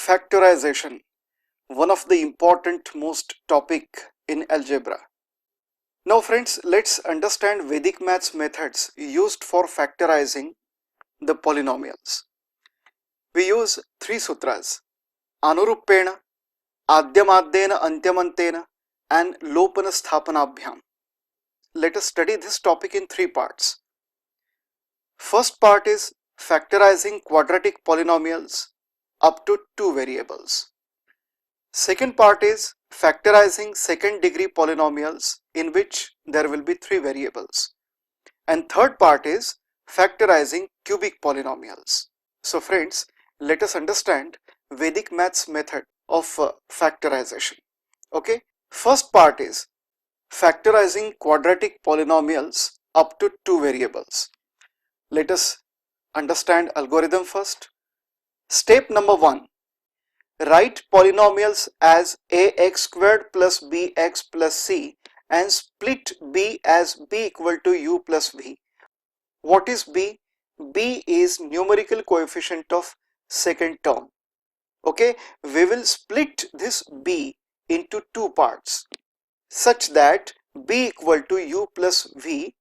Factorization, one of the important most topic in algebra. Now friends, let's understand Vedic maths methods used for factorizing the polynomials. We use three sutras: Anuruppena, Adyamadena Antyamantena and Lopana Sthapanabhyam. Let us study this topic in three parts. First part is factorizing quadratic polynomials up to two variables. Second part is factorizing second degree polynomials in which there will be three variables. And third part is factorizing cubic polynomials. So friends, let us understand Vedic maths method of factorization. Okay, first part is factorizing quadratic polynomials up to two variables. Let us understand algorithm first. Step number 1. Write polynomials as ax squared plus bx plus c and split b as b equal to u plus v. What is b? B is numerical coefficient of second term. Okay, we will split this b into two parts such that b equal to u plus v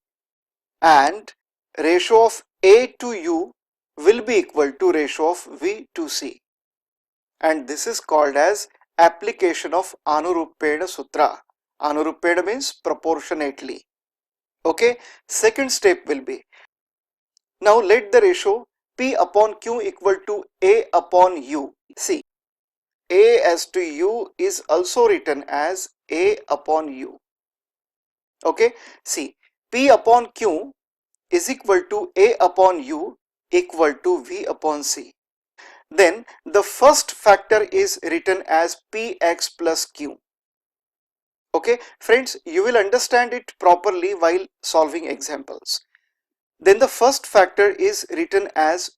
and ratio of a to u will be equal to ratio of v to c. And this is called as application of Anuruppena Sutra. Anuruppena means proportionately. Okay, second step will be, now let the ratio P upon Q equal to A upon U. See, A as to U is also written as A upon U. Okay, see, P upon Q is equal to A upon U equal to V upon C. Then the first factor is written as Px plus Q. Okay, friends, you will understand it properly while solving examples. Then the first factor is written as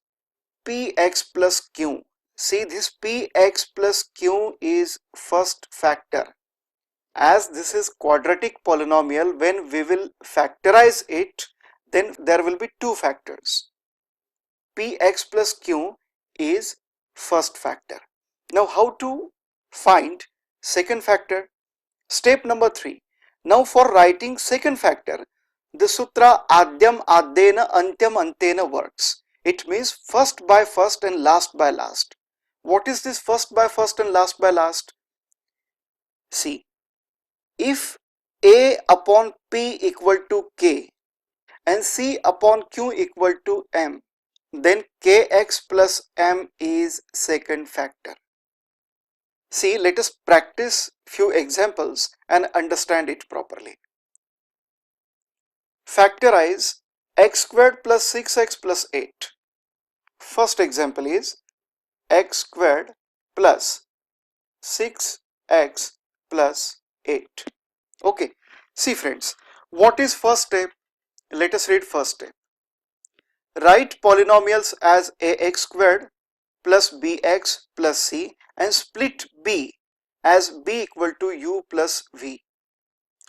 Px plus Q. See, this Px plus Q is first factor. As this is quadratic polynomial, when we will factorize it, then there will be two factors. Px plus Q is first factor. Now how to find second factor? Step number 3. Now for writing second factor, the sutra Adyam Adyena Antyam Antena works. It means first by first and last by last. What is this first by first and last by last? See, if A upon P equal to K and C upon Q equal to M, then Kx plus M is second factor. See, let us practice few examples and understand it properly. Factorize x squared plus 6x plus 8. First example is x squared plus 6x plus 8. Okay, see friends, what is first step? Let us read first step. Write polynomials as ax squared plus bx plus c and split b as b equal to u plus v.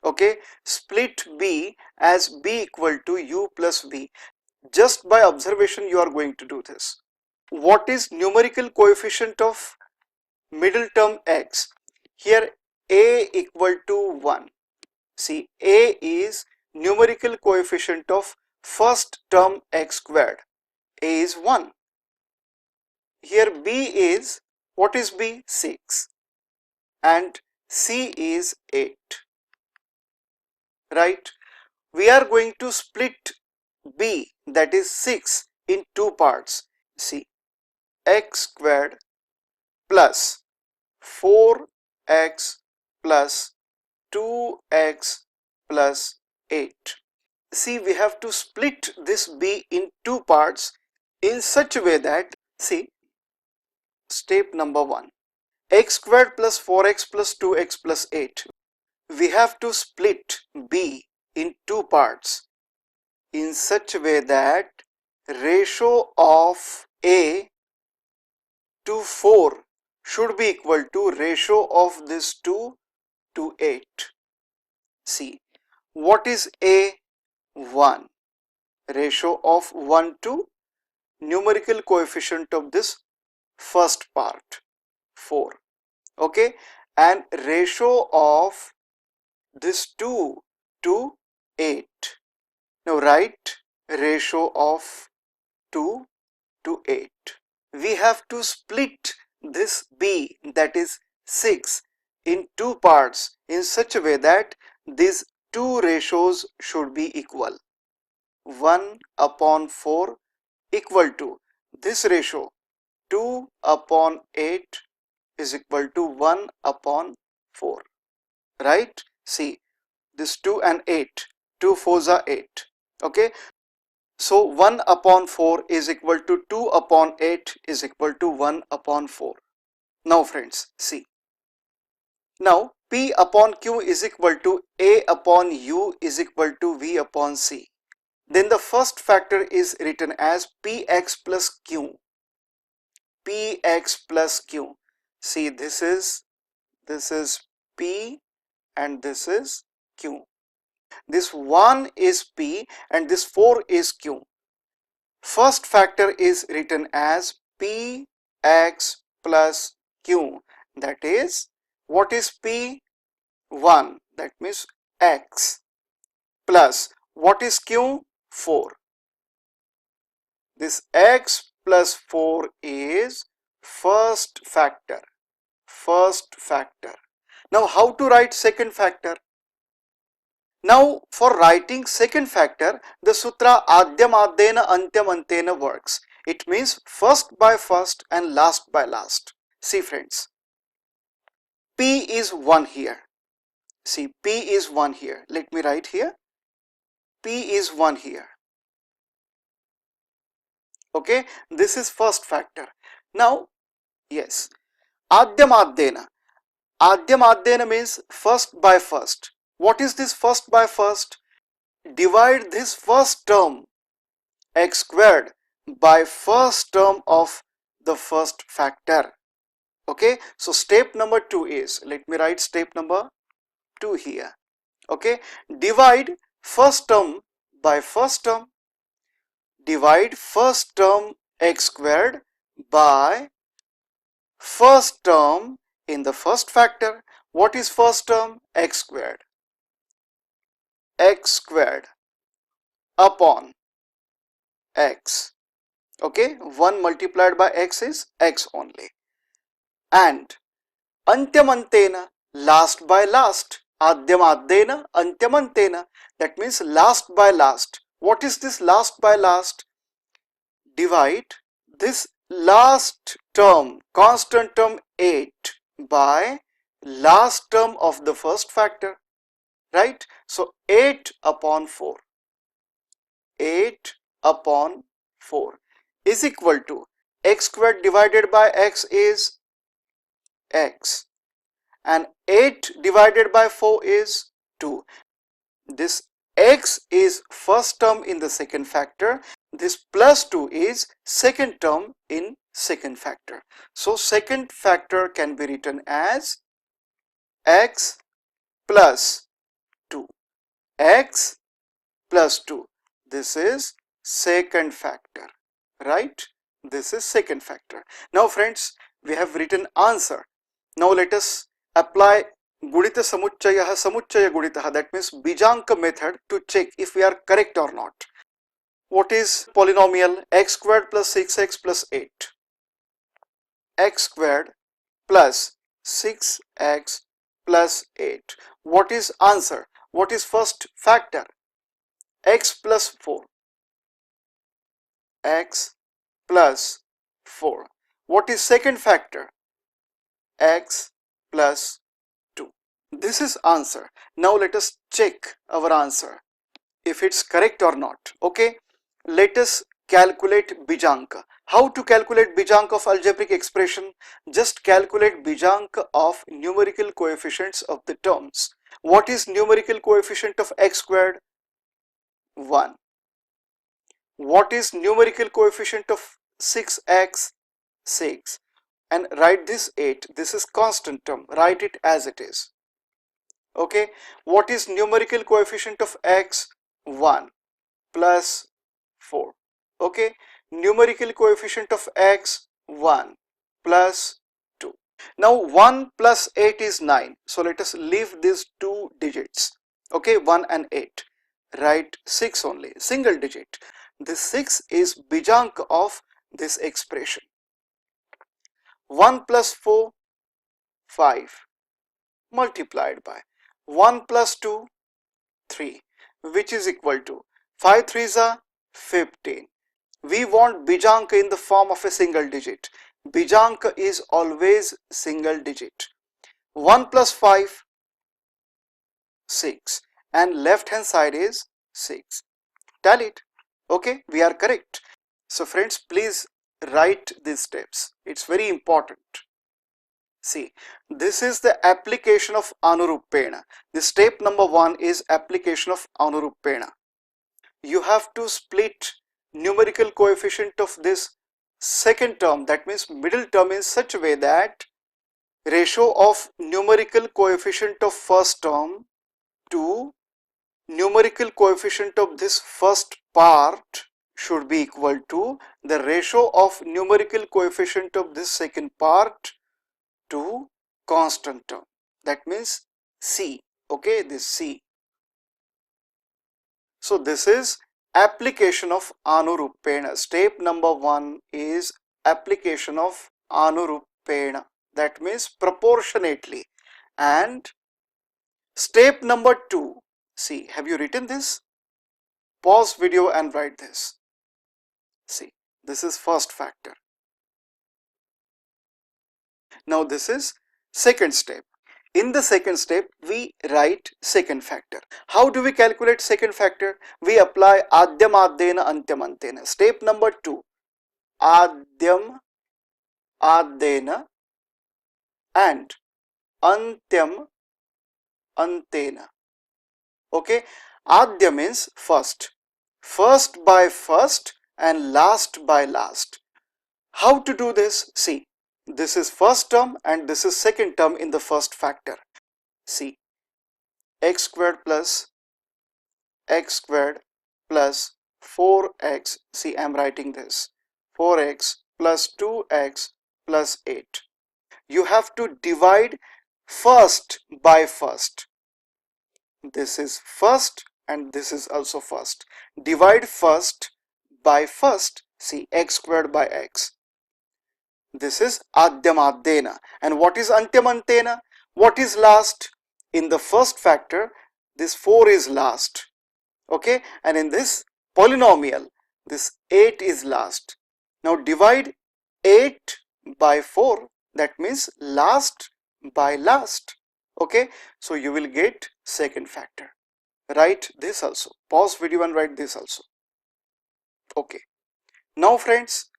Okay, split b as b equal to u plus v. Just by observation you are going to do this. What is numerical coefficient of middle term x? Here a equal to 1. See, a is numerical coefficient of first term x squared. A is 1. Here b is, what is b? 6 and c is 8. Right? We are going to split b, that is 6, in two parts. See, x squared plus 4x plus 2x plus 8. See, we have to split this b in two parts in such a way that, see, step number 1, x squared plus 4x plus 2x plus 8. We have to split b in two parts in such a way that ratio of a to 4 should be equal to ratio of this 2 to 8. See, what is a? 1. Ratio of 1 to numerical coefficient of this first part. 4. Okay, and ratio of this 2 to 8. Now write ratio of 2 to 8. We have to split this b, that is 6, in two parts in such a way that these two ratios should be equal. 1 upon 4 equal to this ratio 2 upon 8 is equal to 1 upon 4, right? See, this 2 and 8, 2 4s are 8, okay? So 1 upon 4 is equal to 2 upon 8 is equal to 1 upon 4. Now friends, see. Now P upon Q is equal to A upon U is equal to V upon C. Then the first factor is written as Px plus Q. Px plus Q. See, this is P and this is Q. This 1 is P and this 4 is Q. First factor is written as Px plus Q. That is, what is P? 1. That means x. Plus, what is Q? 4. This x plus 4 is first factor. First factor. Now, how to write second factor? Now, for writing second factor, the sutra adyam adyena antyam antena works. It means first by first and last by last. See friends, P is 1 here. See, P is 1 here. Let me write here. P is 1 here. Okay, this is first factor. Now, yes, adyam adyena. Adyam adyena means first by first. What is this first by first? Divide this first term x squared by first term of the first factor. Okay, so step number 2 is, let me write step number 2 here. Okay, divide first term by first term. Divide first term x squared by first term in the first factor. What is first term? X squared. X squared upon x. Okay, 1 multiplied by x is x only. And antyam antena, last by last. Adyam adyena antyam antena. That means last by last. What is this last by last? Divide this last term, constant term 8, by last term of the first factor, right? So 8 upon 4. 8 upon 4 is equal to x squared divided by x is x, and 8 divided by 4 is 2. This x is first term in the second factor. This plus 2 is second term in second factor. So second factor can be written as x plus 2. X plus 2. This is second factor, right? This is second factor. Now friends, we have written answer. Now let us apply Gudita Samuchaya Samuchaya Guditaha, that means Bijanka method, to check if we are correct or not. What is polynomial? X squared plus 6x plus 8. X squared plus 6x plus 8. What is answer? What is first factor? X plus 4. X plus 4. What is second factor? X plus 2. This is answer. Now let us check our answer if it's correct or not. Okay, let us calculate Bijanka. How to calculate Bijanka of algebraic expression? Just calculate Bijanka of numerical coefficients of the terms. What is numerical coefficient of x squared? 1. What is numerical coefficient of 6x? 6. And write this 8. This is constant term. Write it as it is. Okay. What is numerical coefficient of x? 1 plus 4. Okay. Numerical coefficient of x? 1 plus 2. Now 1 plus 8 is 9. So let us leave these two digits. Okay, 1 and 8. Write 6 only, single digit. This 6 is Bijank of this expression. 1 plus 4, 5, multiplied by 1 plus 2, 3, which is equal to 5 3s are 15. We want Bijank in the form of a single digit. Bijank is always single digit. 1 plus 5, 6, and left hand side is 6. Tally it. Okay, we are correct. So friends, please write these steps. It's very important. See, this is the application of Anurupena. The step number 1 is application of Anurupena. You have to split numerical coefficient of this second term, that means middle term, in such a way that ratio of numerical coefficient of first term to numerical coefficient of this first part should be equal to the ratio of numerical coefficient of this second part to constant term, that means C. Okay, this C. So this is application of Anurupena. Step number 1 is application of Anurupena, that means proportionately. And step number 2, see, have you written this? Pause video and write this. See, this is first factor. Now this is second step. In the second step, we write second factor. How do we calculate second factor? We apply Adyam Adyena Antyam Antena. Step number 2, Adyam Adyena and Antyam Antena. Okay, Adya means first, first by first and last by last. How to do this? See, this is first term and this is second term in the first factor. See, x squared plus x squared plus 4x, see, I am writing this, 4x plus 2x plus 8. You have to divide first by first. This is first and this is also first. Divide first by first. See, x squared by x. This is Adyam Adyena. And what is Antyam Antena? What is last? In the first factor, this 4 is last. Okay, and in this polynomial, this 8 is last. Now divide 8 by 4, that means last by last. Okay, so you will get second factor. Write this also. Pause video and write this also. Okay. Now friends,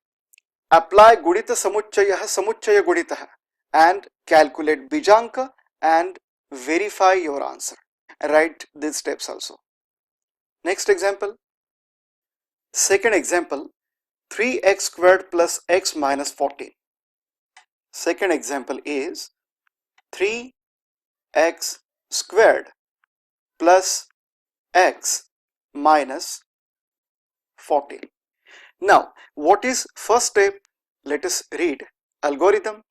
apply Gudita Samuchchayah Samuchchaya Guditah and calculate Bijanka and verify your answer. Write these steps also. Next example. Second example, 3x squared plus x minus 14. Second example is 3x squared plus x minus 14. Now, what is first step? Let us read. Algorithm.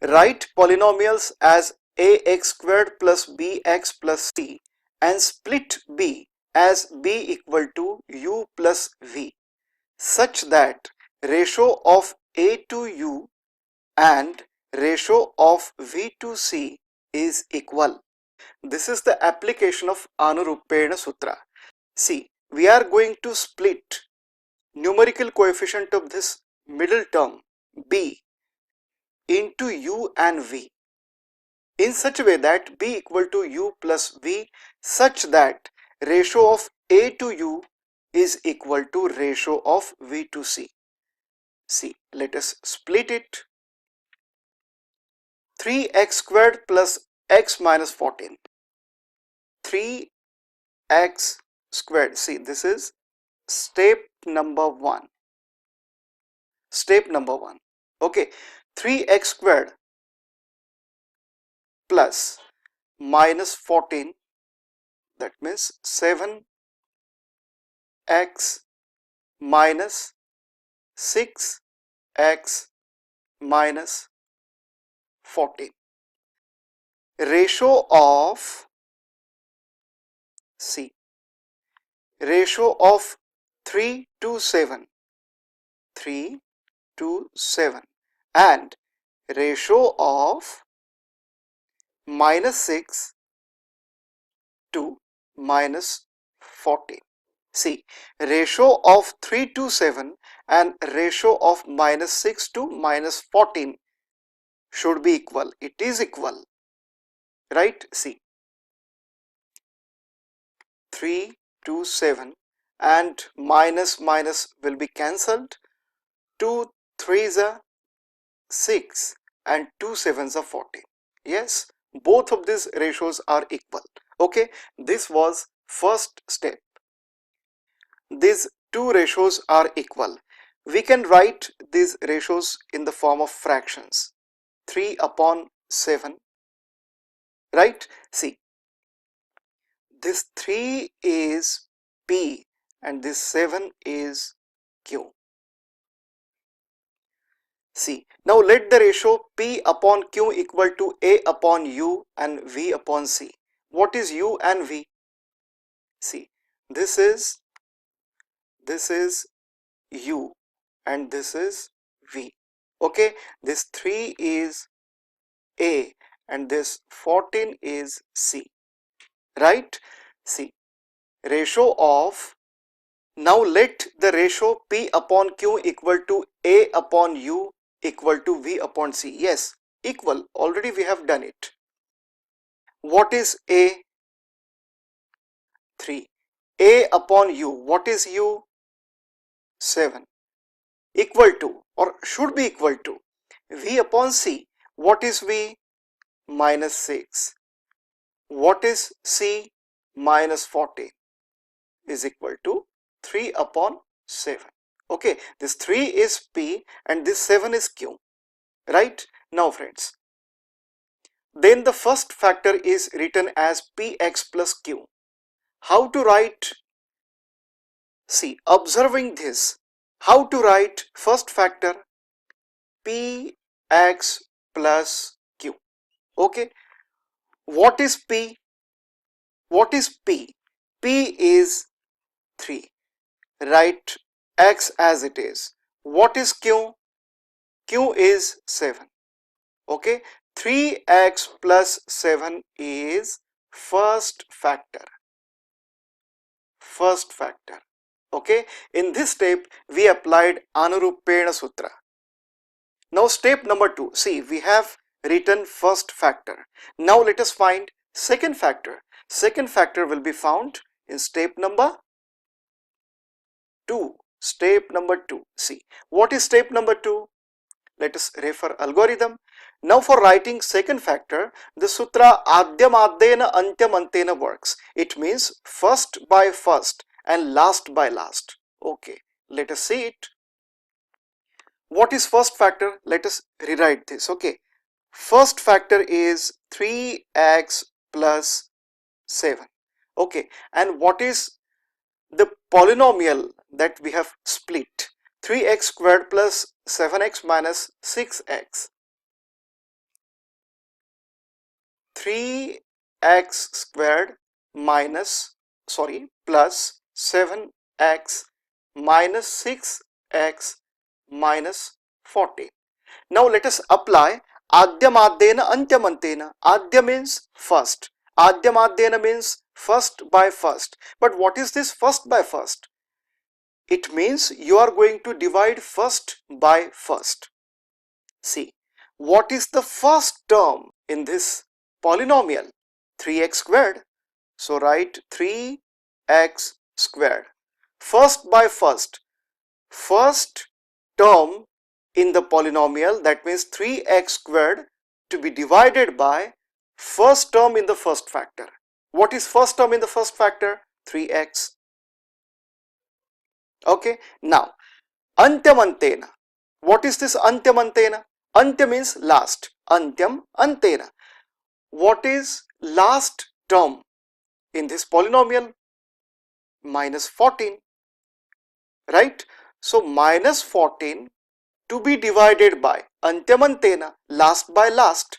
Write polynomials as ax squared plus bx plus c and split b as b equal to u plus v, such that ratio of a to u and ratio of v to c is equal. This is the application of Anurupena Sutra. See, we are going to split numerical coefficient of this middle term b into u and v in such a way that b equal to u plus v, such that ratio of a to u is equal to ratio of v to c. See, let us split it. 3x squared plus x minus 14. 3x squared. See, this is step number 1. Step number 1. Okay, 3x squared plus minus 14, that means 7x minus 6x minus 14. Ratio of, see, ratio of 3 to 7, 3 to 7, and ratio of minus 6 to minus 14. See, ratio of 3 to 7 and ratio of minus 6 to minus 14 should be equal. It is equal, right? See, 3 to 7 and minus will be cancelled. 2 3s are 6 and 2 7s are 14. Yes, both of these ratios are equal. Okay, this was first step. These two ratios are equal. We can write these ratios in the form of fractions. 3 upon 7, right? See, this 3 is P and this 7 is Q. See, now let the ratio P upon Q equal to A upon U and V upon C. What is U and V? See, this is U and this is V. Okay, this 3 is A and this 14 is C, right? See, ratio of, now let the ratio P upon Q equal to A upon U equal to V upon C. Yes, equal, already we have done it. What is A? 3. A upon U, what is U? 7. Equal to, or should be equal to, V upon C. What is V? Minus 6. What is C? Minus 14 is equal to 3 upon 7. Okay, this 3 is P and this 7 is Q, right? Now friends, then the first factor is written as Px plus Q. How to write? See, observing this, how to write first factor? Px plus Q. Okay, what is P? What is P? P is 3. Write X as it is. What is Q? Q is 7. Okay, 3x plus 7 is first factor. First factor. Okay, in this step we applied Anurupena Sutra. Now step number 2. See, we have written first factor. Now let us find second factor. Second factor will be found in step number 2. Step number 2. See, what is step number 2? Let us refer algorithm. Now for writing second factor, the sutra Adyam Adyena Antyam Antena works. It means first by first and last by last. Okay, let us see it. What is first factor? Let us rewrite this. Okay, first factor is 3x plus 7. Okay, and what is the polynomial that we have split? 3x squared plus 7x minus 6x. 3x squared plus 7x minus 6x minus 14. Now let us apply Adyam Adyena Antyam Antena. Adya means first. Adyam Adyena means first by first. But what is this first by first? It means you are going to divide first by first. See, what is the first term in this polynomial? 3x squared. So write 3x squared. First by first. First term in the polynomial, that means 3x squared to be divided by first term in the first factor. What is first term in the first factor? 3x. Okay, now Antyam Antena. What is this Antyam Antena? Antya means last. Antyam Antena. What is last term in this polynomial? Minus 14. Right? So minus 14 to be divided by Antyam Antena, last by last.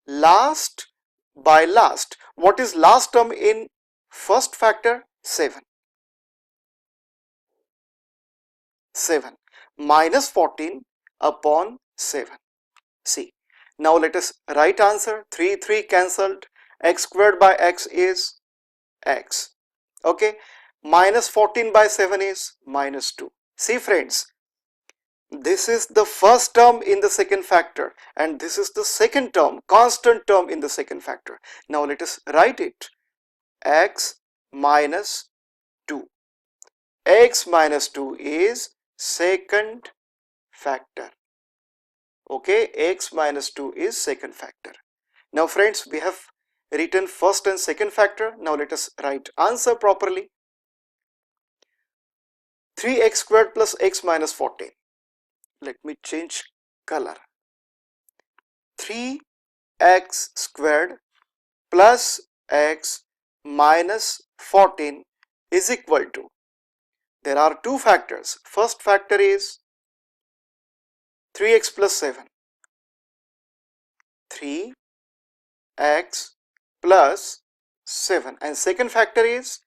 last by last. What is last term in first factor? 7. 7 minus 14 upon 7. See, now let us write answer. 3 cancelled. X squared by x is x. Okay, minus 14 by 7 is minus 2. See friends, this is the first term in the second factor and this is the second term, constant term in the second factor. Now let us write it. X minus 2. X minus 2 is second factor. Okay, x minus 2 is second factor. Now friends, we have written first and second factor. Now let us write answer properly. 3x squared plus x minus 14. Let me change color. 3x squared plus x minus 14 is equal to, there are two factors. First factor is 3x plus 7. 3x plus 7 and second factor is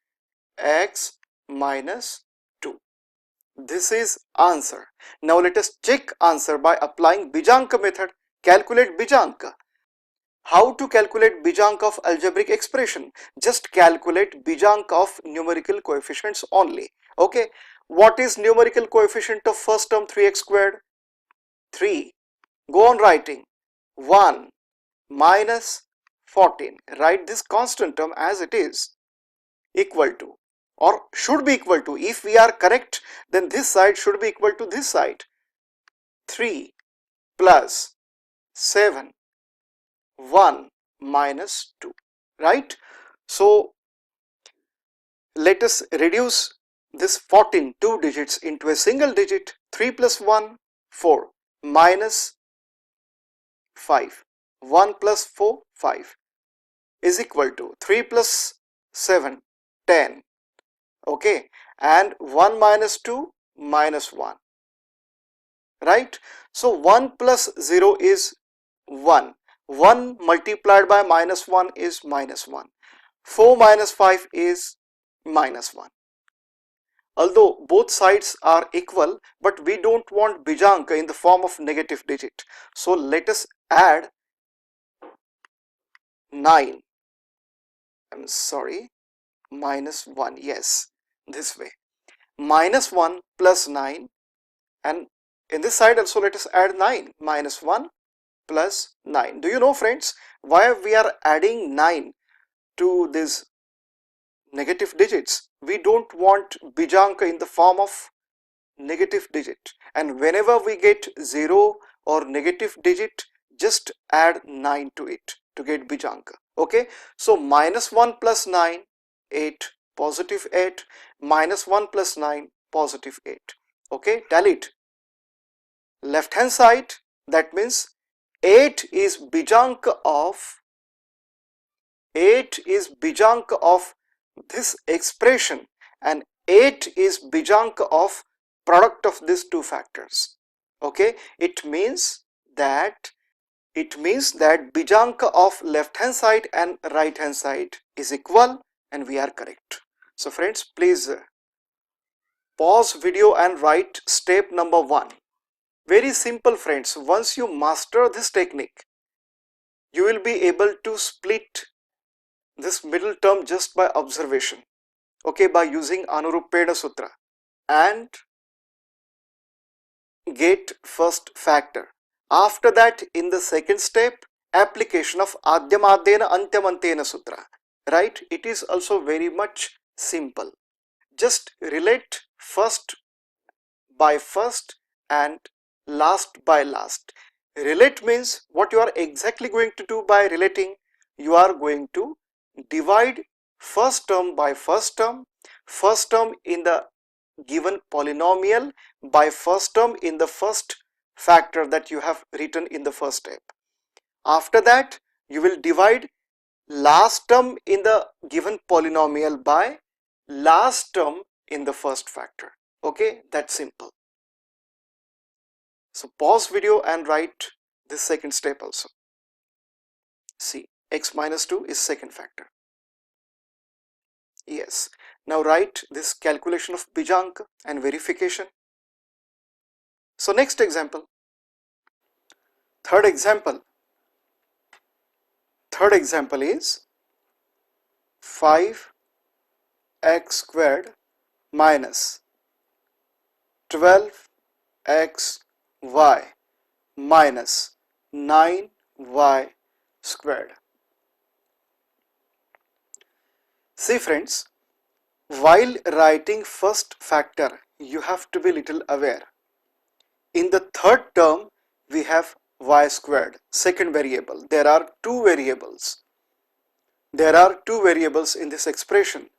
x minus 2. This is answer. Now let us check answer by applying Bijanka method. Calculate Bijanka. How to calculate Bijanka of algebraic expression? Just calculate Bijanka of numerical coefficients only. Okay. What is numerical coefficient of first term 3x squared? 3. Go on writing. 1 minus 14. Write this constant term as it is. Equal to, or should be equal to, if we are correct then this side should be equal to this side. 3 plus 7, 1 minus 2, right? So let us reduce this 14 two digits into a single digit. 3 plus 1, 4 minus 5, 1 plus 4, 5 is equal to 3 plus 7, 10. Okay, and 1 minus 2 minus 1, right? So 1 plus 0 is 1. 1 multiplied by minus 1 is minus 1. 4 minus 5 is minus 1. Although both sides are equal, but we don't want Bijanka in the form of negative digit. So let us add 9. I'm sorry, minus 1. Yes, this way. Minus 1 plus 9, and in this side also let us add 9. Minus 1 plus 9. Do you know friends why we are adding 9 to these negative digits? We don't want Bijanka in the form of negative digit, and whenever we get 0 or negative digit, just add 9 to it to get Bijanka. Okay, so minus 1 plus 9, 8, positive 8, minus 1 plus 9, positive 8. Okay, tally it. Left hand side, that means 8 is Bijanka of this expression, and 8 is Bijanka of product of these two factors. Okay, it means that Bijanka of left hand side and right hand side is equal, and we are correct. So friends, please pause video and write step number 1. Very simple friends. Once you master this technique, you will be able to split this middle term just by observation. Okay, by using Anurupeda Sutra, and get first factor. After that, in the second step, application of Adyamadena Antyamantena Sutra. Right? It is also very much simple. Just relate first by first and last by last. Relate means what you are exactly going to do by relating. You are going to divide first term by first term in the given polynomial by first term in the first factor that you have written in the first step. After that, you will divide last term in the given polynomial by last term in the first factor. Okay, that's simple. So pause video and write this second step also. See, x minus 2 is second factor. Yes. Now write this calculation of Bijank and verification. So next example. Third example is 5x squared minus 12xy minus 9y squared. See friends, while writing first factor, you have to be little aware. In the third term, we have y squared, second variable. There are two variables. There are two variables in this expression,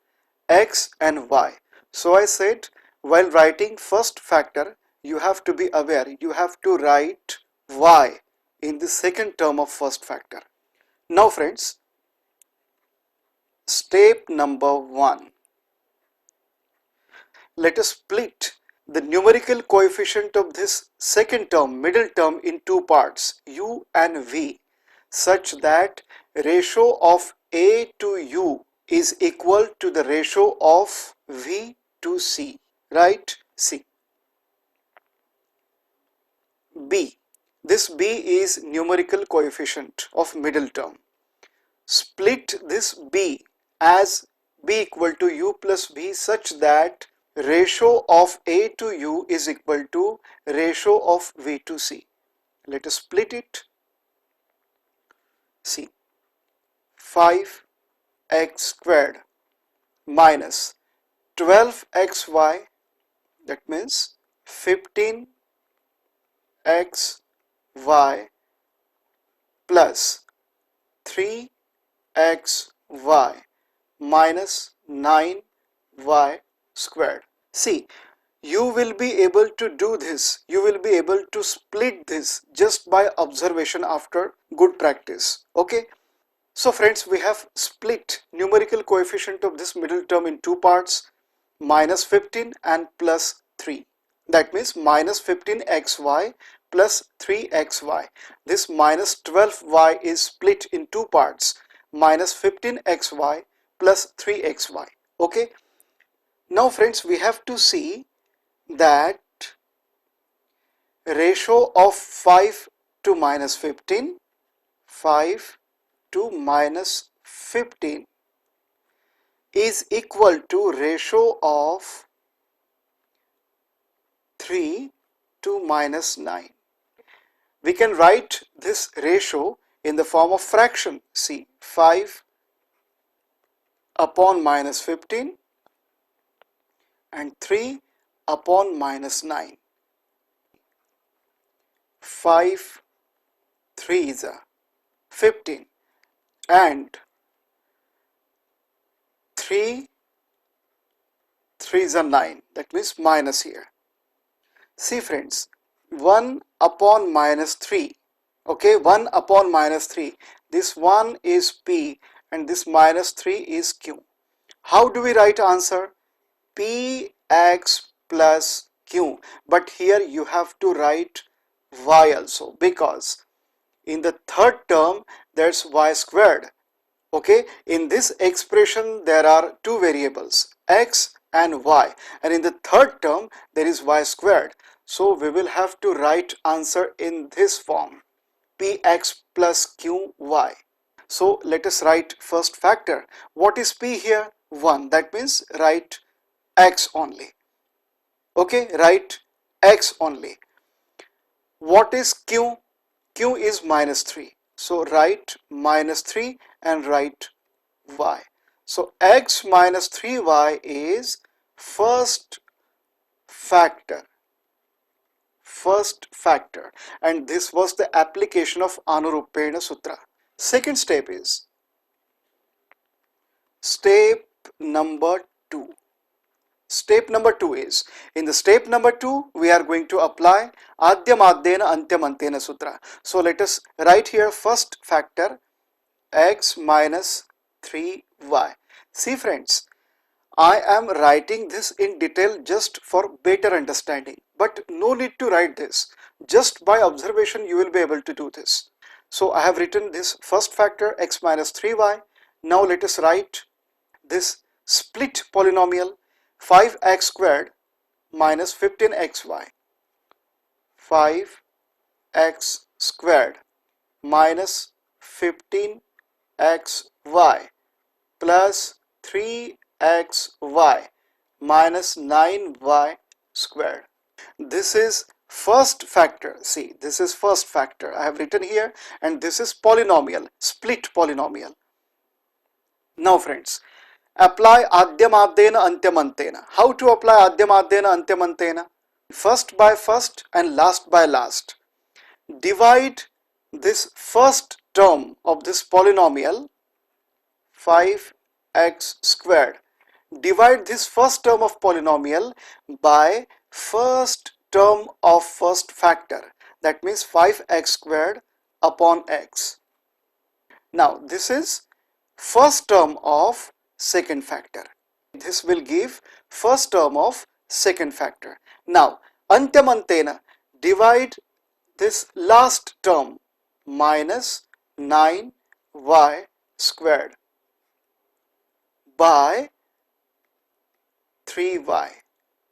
x and y. So I said, while writing first factor, you have to be aware. You have to write y in the second term of first factor. Now friends, step number 1. Let us split the numerical coefficient of this second term, middle term, in two parts, u and v, such that ratio of a to u is equal to the ratio of v to c, right? C. B. This b is numerical coefficient of middle term. Split this b as b equal to u plus v such that ratio of a to u is equal to ratio of v to c. Let us split it. See, 5x squared minus 12xy, that means 15xy plus 3xy minus 9y squared. See, you will be able to do this, you will be able to split this just by observation after good practice. Okay. So friends, we have split numerical coefficient of this middle term in two parts, minus 15 and plus 3. That means minus 15xy plus 3xy. This minus 12y is split in two parts, minus 15xy plus 3xy. Okay. Now friends, we have to see that ratio of 5 to minus 15, 5 to minus 15 is equal to ratio of 3 to minus 9. We can write this ratio in the form of fraction. See, 5 upon minus 15 and 3 upon minus 9. 5 3 is a 15 and 3 is a 9, that means minus here. See friends, 1 upon minus 3, okay, 1 upon minus 3, this 1 is p and this minus 3 is q. How do we write answer? Px plus q, but here you have to write y also, because in the third term there's y squared. Okay, in this expression there are two variables, x and y, and in the third term there is y squared. So we will have to write answer in this form, px plus qy. So let us write first factor. What is p here? 1. That means write x only. Okay, write x only. What is q? Q is minus 3. So write minus 3 and write y. So x minus 3y is first factor. First factor. And this was the application of Anurupena Sutra. Second step is step number 2. Step number 2 is, in the step number 2 we are going to apply Adhyamaddena Antyamantena Sutra. So let us write here first factor, x minus 3y. See friends, I am writing this in detail just for better understanding, but no need to write this. Just by observation you will be able to do this. So I have written this first factor x minus 3y. Now let us write this split polynomial 5x squared minus 15xy. 5x squared minus 15xy plus 3xy minus 9y squared. This is first factor. See, this is first factor I have written here, and this is polynomial, split polynomial. Now friends, apply adyamadena antyamantena. How to apply adyamadena antyamantena? First by first and last by last. Divide this first term of this polynomial 5x squared. Divide this first term of polynomial by first term of first factor. That means 5x squared upon x. Now this is first term of second factor. This will give first term of second factor. Now antyamantena, divide this last term minus 9y squared by 3y.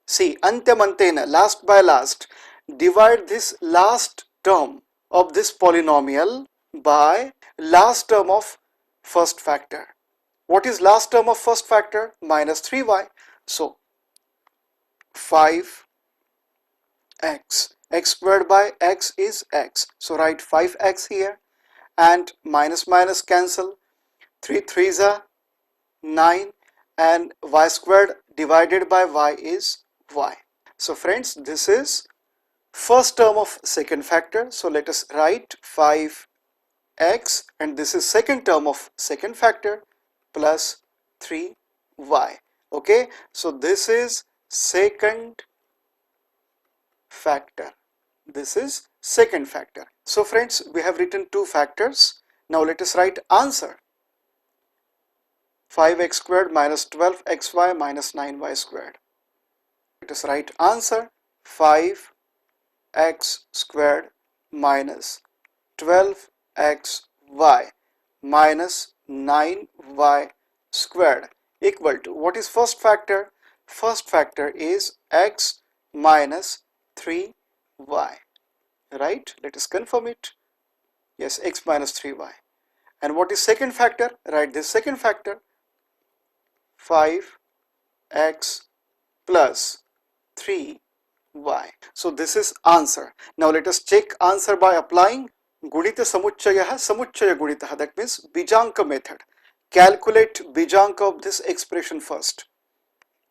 See, antyamantena, last by last, divide this last term of this polynomial by last term of first factor. What is last term of first factor? Minus 3y. So 5x, x squared by x is x. So write 5x here, and minus minus cancel. 3 3s are 9, and y squared divided by y is y. So friends, this is first term of second factor. So let us write 5x, and this is second term of second factor plus 3y. Okay, so this is second factor. This is second factor. So friends, we have written two factors. Now let us write answer. 5x squared minus 12xy minus 9y squared. Let us write answer. 5x squared minus 12xy minus 9y squared equal to, what is first factor? First factor is x minus 3y. Right? Let us confirm it. Yes, x minus 3y. And what is second factor? Write this second factor. 5x plus 3y. So this is answer. Now let us check answer by applying Gudita Samuchchayah Samuchchaya Guditah. That means Bijanka method. Calculate Bijanka of this expression first.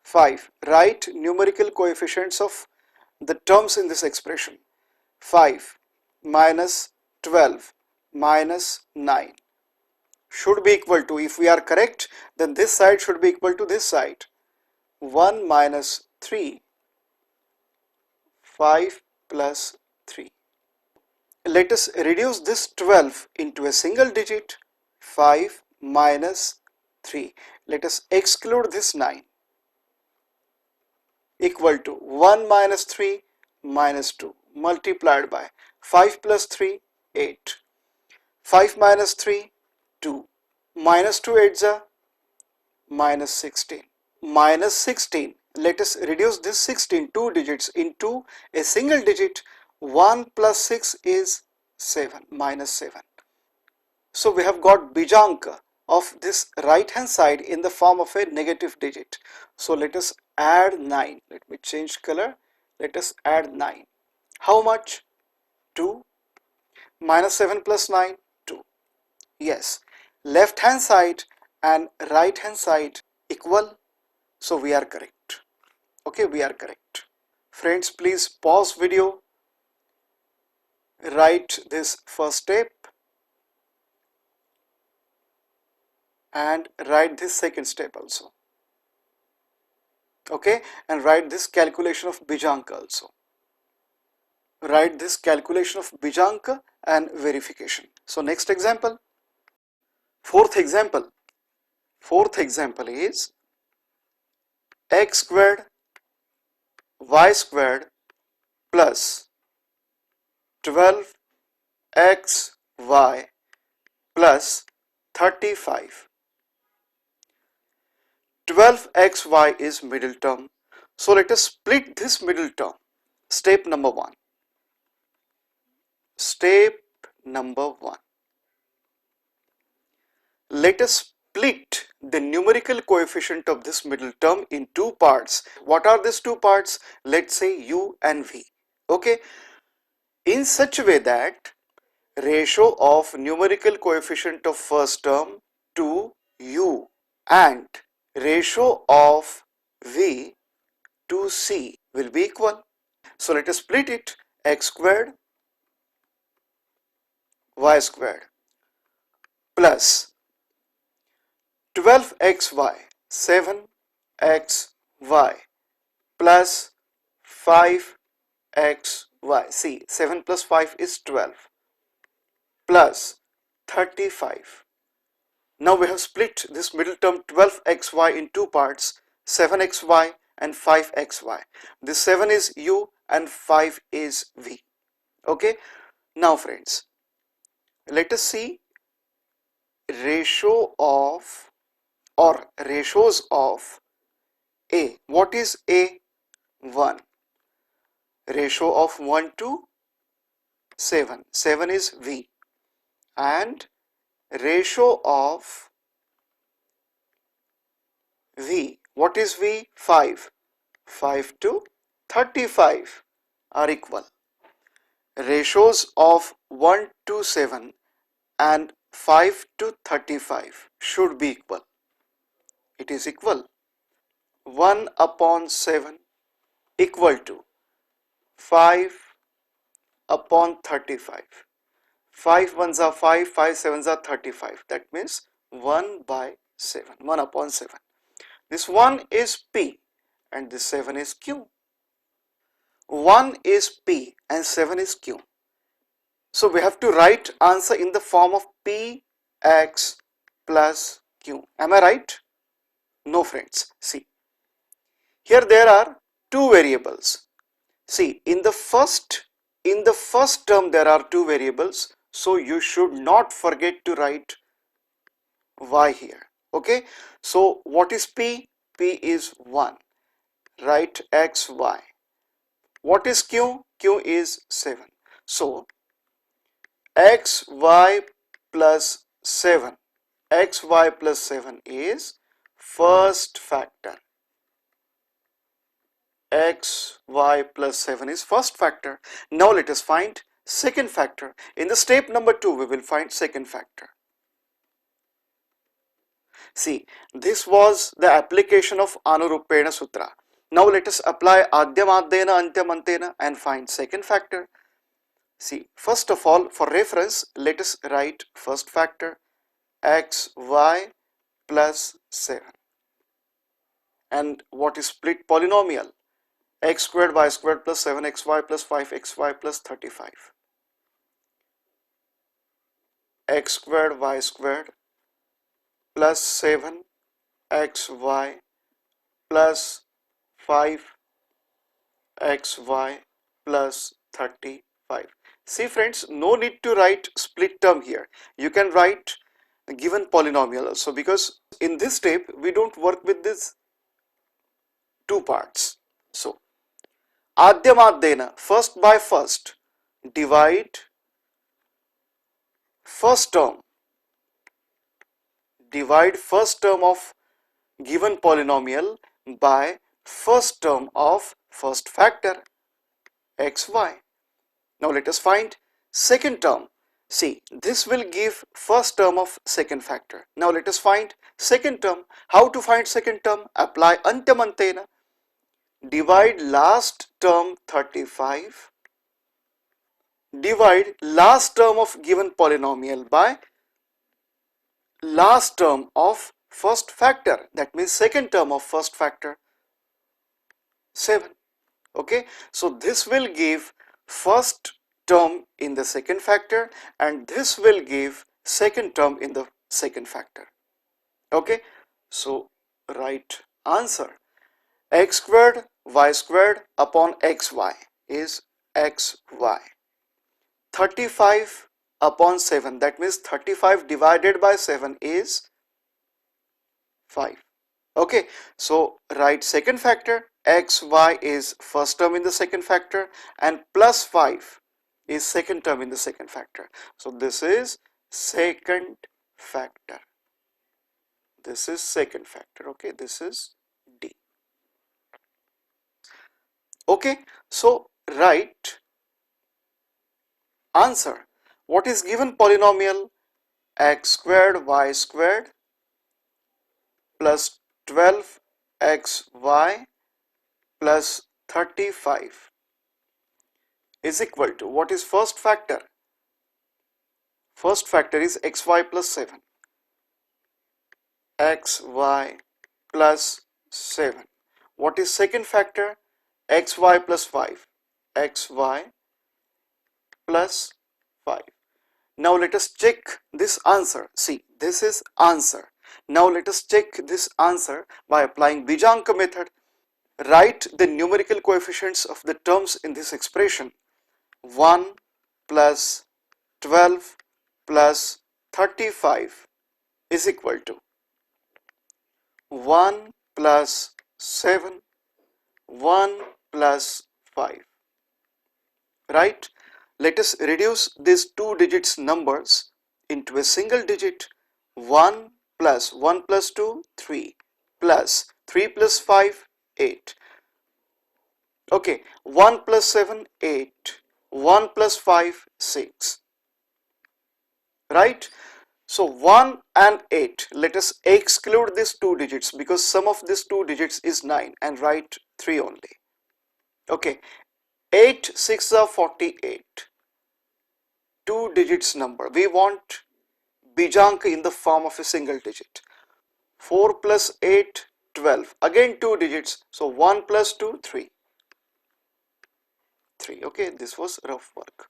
5. Write numerical coefficients of the terms in this expression. 5 minus 12 minus 9 should be equal to, if we are correct, then this side should be equal to this side. 1 minus 3, 5 plus 3. Let us reduce this 12 into a single digit. 5 minus 3. Let us exclude this 9. Equal to 1 minus 3 minus 2 multiplied by 5 plus 3, 8. 5 minus 3, 2. Minus 2 8s are minus 16. Minus 16. Let us reduce this 16 two digits into a single digit. 1 plus 6 is 7, minus 7. So we have got Bijanka of this right hand side in the form of a negative digit. So let us add 9. Let me change color. Let us add 9. How much? 2. Minus 7 plus 9, 2. Yes, left hand side and right hand side equal. So we are correct. Okay, we are correct. Friends, please pause video. Write this first step and write this second step also. Okay, and write this calculation of Bijanka also. Write this calculation of Bijanka and verification. So next example. Fourth example is x squared y squared plus 12xy y plus 35. 12xy is middle term. So let us split this middle term. Step number 1. Step number 1. Let us split the numerical coefficient of this middle term in two parts. What are these two parts? Let's say u and v. Okay. In such a way that ratio of numerical coefficient of first term to u and ratio of v to c will be equal. So let us split it. X squared y squared plus 12xy 7xy plus 5xy. See, 7 plus 5 is 12 plus 35. Now we have split this middle term 12xy in two parts, 7xy and 5xy. This 7 is u and 5 is v. Okay. Now friends, let us see ratio of or ratios of a. What is a? 1. Ratio of 1 to 7. 7 is v. And ratio of v. What is v? 5. 5 to 35 are equal. Ratios of 1 to 7 and 5 to 35 should be equal. It is equal. 1 upon 7 equal to 5 upon 35. 5 ones are 5, 5 sevens are 35. That means 1 by 7, 1 upon 7. This 1 is P and this 7 is Q. 1 is P and 7 is Q. So we have to write answer in the form of P x plus Q. Am I right? No friends. See, here there are two variables. See, in the first term there are two variables, so you should not forget to write y here. Okay, so what is P? P is 1. Write x, y. What is Q? Q is 7. So x, y plus 7. X, y plus 7 is first factor. X, y plus 7 is first factor. Now let us find second factor. In the step number 2, we will find second factor. See, this was the application of Anurupena Sutra. Now let us apply Adyamadena Antyamantena and find second factor. See, first of all, for reference, let us write first factor x, y plus 7. And what is split polynomial? X squared y squared plus 7xy plus 5xy plus 35. X squared y squared plus 7xy plus 5xy plus 35. See friends, no need to write split term here. You can write given polynomial also, because in this step we don't work with this two parts. So Adyamadena, first by first, divide first term of given polynomial by first term of first factor xy. Now let us find second term. See, this will give first term of second factor. Now let us find second term. How to find second term? Apply Antyamantena. Divide last term 35. Divide last term of given polynomial by last term of first factor. That means second term of first factor 7. Okay, so this will give first term in the second factor and this will give second term in the second factor. Okay, so write answer. X squared y squared upon xy is xy. 35 upon 7. That means 35 divided by 7 is 5. Okay, so write second factor. Xy is first term in the second factor and plus 5 is second term in the second factor. So this is second factor. This is second factor. Okay, this is D. Okay, so write answer. What is given polynomial? X squared y squared plus 12xy plus 35 is equal to, what is first factor? First factor is xy plus 7. Xy plus 7. What is second factor? Xy plus 5. Xy plus 5. Now let us check this answer. See, this is answer. Now let us check this answer by applying Bijanka method. Write the numerical coefficients of the terms in this expression. 1 plus 12 plus 35 is equal to 1 plus 7, 1 plus 5. Right? Let us reduce these two digits numbers into a single digit. 1 plus 1 plus 2, 3 plus 3 plus 5, 8. Okay, 1 plus 7, 8. 1 plus 5, 6. Right? So 1 and 8, let us exclude these two digits because sum of these two digits is 9 and write 3 only. Okay, 8 6 are 48. Two digits number. We want Bijanka in the form of a single digit. 4 plus 8, 12. Again two digits. So 1 plus 2, 3. 3. Okay, this was rough work.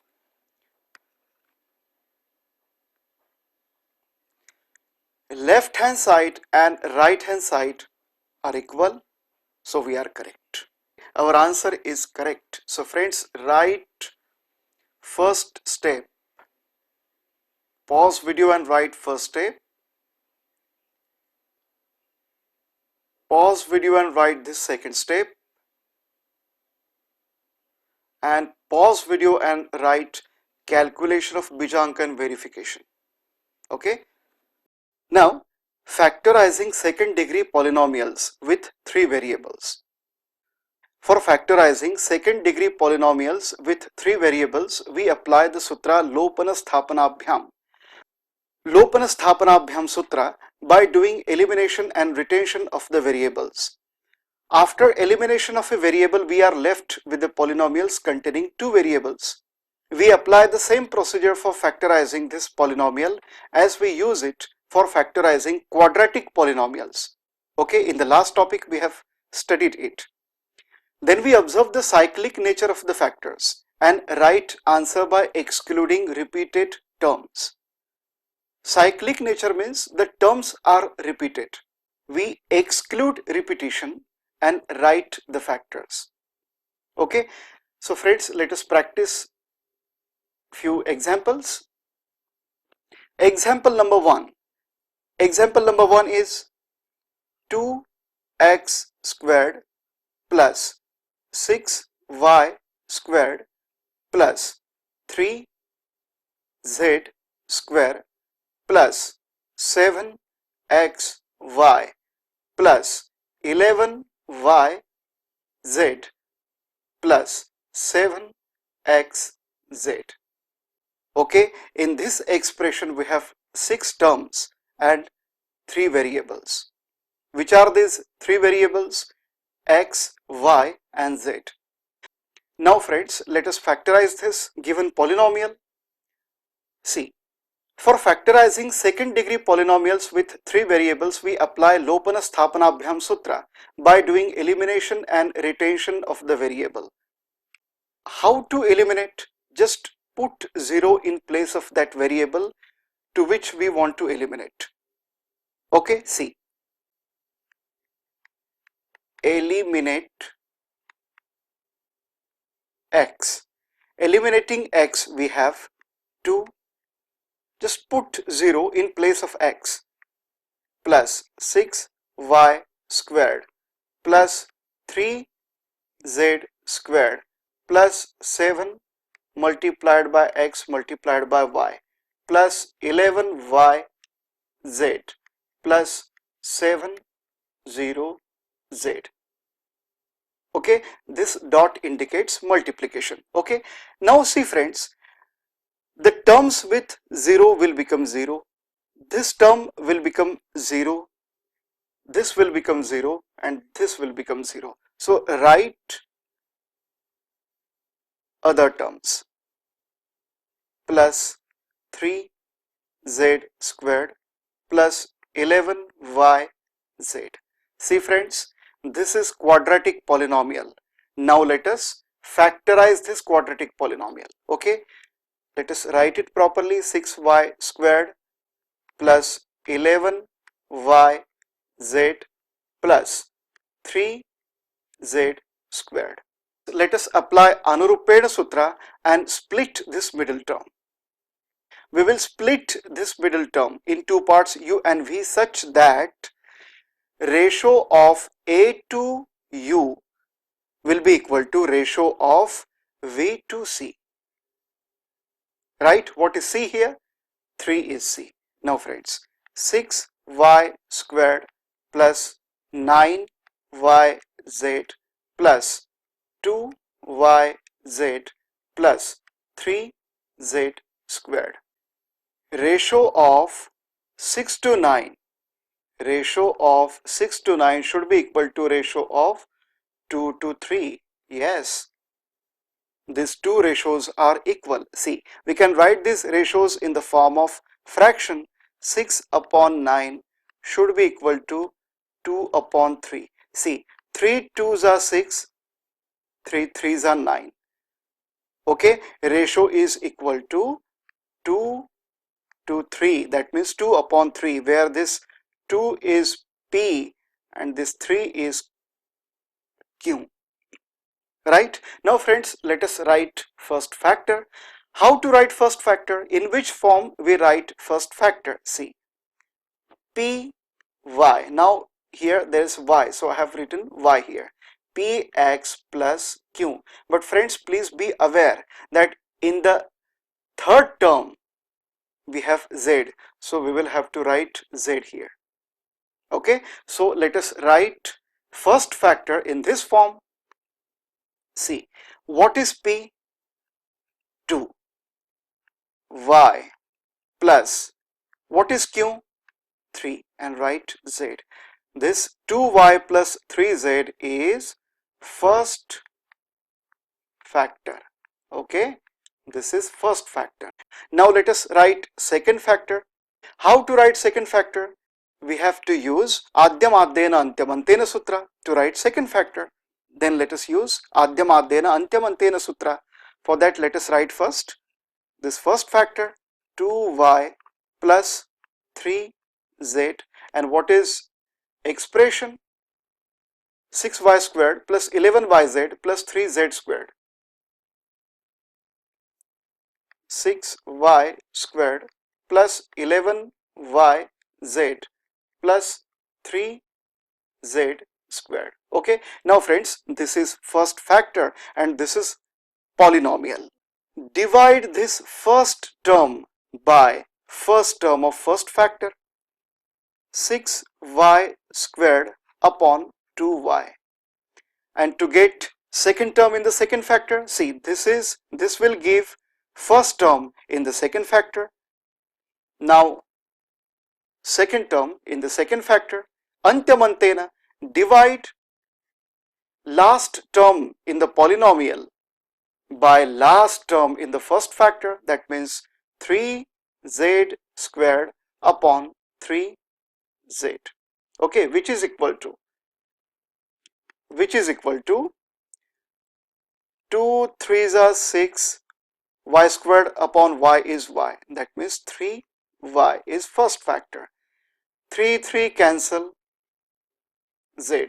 Left hand side and right hand side are equal. So we are correct. Our answer is correct. So friends, write first step. Pause video and write first step. Pause video and write this second step. And pause video and write calculation of Bijanka and verification. Okay. Now, factorizing second degree polynomials with 3 variables. For factorizing second degree polynomials with 3 variables, we apply the sutra Lopanasthapanabhyam. Lopanasthapanabhyam sutra by doing elimination and retention of the variables. After elimination of a variable, we are left with the polynomials containing 2 variables. We apply the same procedure for factorizing this polynomial as we use it for factorizing quadratic polynomials. Okay, in the last topic we have studied it. Then we observe the cyclic nature of the factors and write answer by excluding repeated terms. Cyclic nature means the terms are repeated. We exclude repetition and write the factors. Okay, so friends, let us practice few examples. Example number 1. Example number 1 is 2x squared plus 6y squared plus 3z square plus 7xy plus 11yz plus 7xz. Okay, in this expression we have 6 terms and 3 variables. Which are these 3 variables? X, y and z. Now friends, let us factorize this given polynomial. See, for factorizing second degree polynomials with 3 variables, we apply Lopanasthapanabhyam sutra by doing elimination and retention of the variable. How to eliminate? Just put 0 in place of that variable to which we want to eliminate. Okay, see. Eliminate x. Eliminating x, we have 2 just put 0 in place of x, plus 6y squared plus 3z squared plus 7 multiplied by x multiplied by y plus 11y z plus 7 0 z. Okay, this dot indicates multiplication. Okay, now see friends, the terms with 0 will become 0, this term will become 0, this will become 0, and this will become 0. So write other terms, plus 3z squared plus 11y z. See friends, this is quadratic polynomial. Now let us factorize this quadratic polynomial. Okay, let us write it properly. 6y squared plus 11y z plus 3z squared. Let us apply Anurupena Sutra and split this middle term. We will split this middle term in two parts, u and v, such that ratio of a to u will be equal to ratio of v to c. Right? What is c here? 3 is c. Now friends, 6y squared plus 9yz plus 2yz plus 3z squared. Ratio of 6 to 9, ratio of 6 to 9 should be equal to ratio of 2 to 3. Yes, these two ratios are equal. See, we can write these ratios in the form of fraction. 6 upon 9 should be equal to 2 upon 3. See, 3 2s are 6, 3 3s are 9. Okay, ratio is equal to 2 to 3, that means 2 upon 3, where this 2 is P and this 3 is Q. Right? Now friends, let us write first factor. How to write first factor? In which form we write first factor? See, P y. Now here there is y, so I have written y here. Px plus Q. But friends, please be aware that in the third term we have z, so we will have to write z here. Okay, so let us write first factor in this form. See, what is P? 2 y plus what is Q? 3, and write z. This 2y plus 3z is first factor. Okay, this is first factor. Now let us write second factor. How to write second factor? We have to use Adyam Adyena Antyam Antena Sutra to write second factor. Then let us use Adyam Adyena Antyam Antena Sutra. For that, let us write first this first factor, 2y plus 3z, and what is expression? 6y squared plus 11yz plus 3z squared. 6y squared plus 11yz plus 3z squared. Okay, now friends, this is first factor and this is polynomial. Divide this first term by first term of first factor, 6y squared upon 2y, and to get second term in the second factor, see, this will give first term in the second factor. Now second term in the second factor, Antyamantena, divide last term in the polynomial by last term in the first factor, that means 3z squared upon 3z. Okay, which is equal to 2 3s are 6, y squared upon y is y, that means 3y is first factor. 3 cancel, z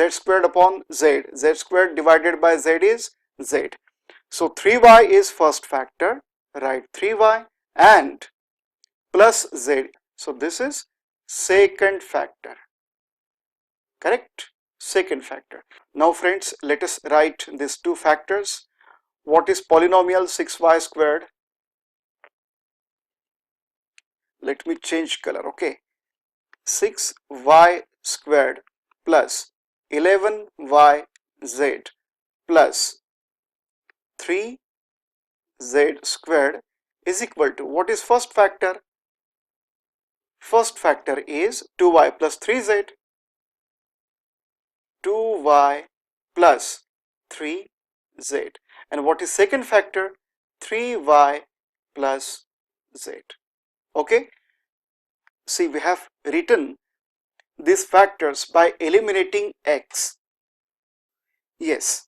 squared upon z squared divided by z is z. So 3y is first factor, write 3y, and plus z. So this is second factor, correct? Second factor. Now friends, let us write these two factors. What is polynomial 6y squared? Let me change color, okay? 6y squared plus 11yz plus 3z squared is equal to, what is first factor? First factor is 2y plus 3z. 2y plus 3z. And what is second factor? 3y plus z. Okay. See, we have written these factors by eliminating x. Yes.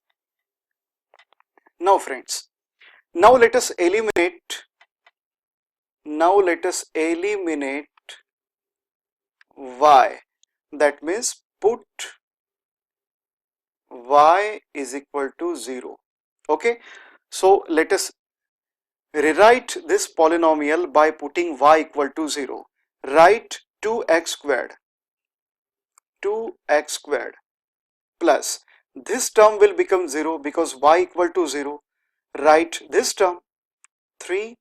Now friends, now let us eliminate y. That means put y is equal to 0. Okay. So let us rewrite this polynomial by putting y equal to 0. Write 2x squared plus this term will become 0 because y equal to 0. Write this term 3z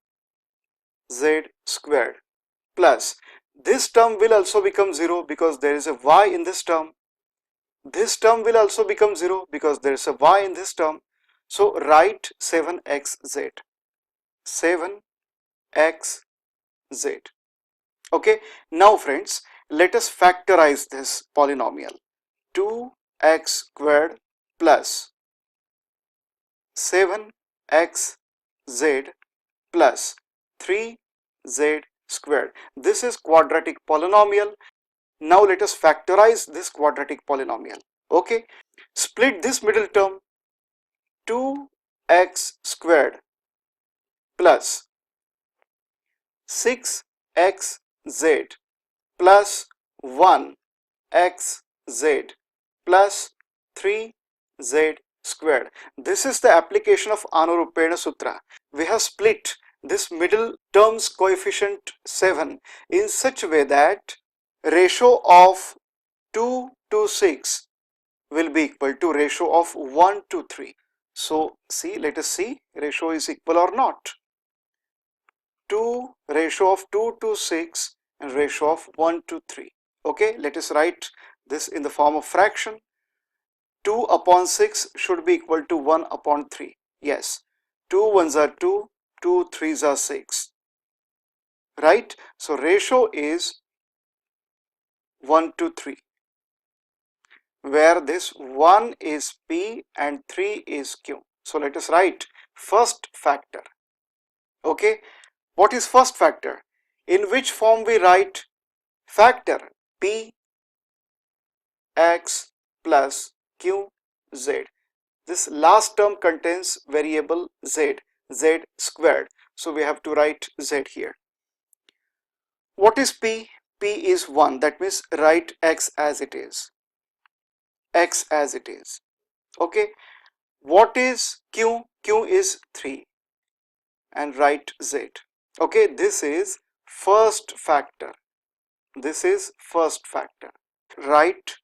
squared plus this term will also become 0 because there is a y in this term. This term will also become 0 because there is a y in this term. So write 7xz. 7xz. Okay. Now friends, let us factorize this polynomial. 2x squared plus 7xz plus 3z squared. This is quadratic polynomial. Now let us factorize this quadratic polynomial. Okay. Split this middle term. 2x squared plus 6xz plus 1xz plus 3z squared. This is the application of Anurupena Sutra. We have split this middle term's coefficient 7 in such a way that ratio of 2 to 6 will be equal to ratio of 1 to 3. So see, let us see ratio is equal or not. 2 ratio of 2 to 6 and ratio of 1 to 3. Okay, let us write this in the form of fraction. 2 upon 6 should be equal to 1 upon 3. Yes, 2 ones are 2, 2 threes are 6. Right? So ratio is 1 to 3, where this 1 is P and 3 is Q. So let us write first factor. Okay, what is first factor? In which form we write factor? P x plus q z. This last term contains variable z, z squared. So we have to write z here. What is p? P is 1. That means write x as it is. X as it is. Okay. What is q? Q is 3. And write z. Okay. This is first factor. This is first factor. Write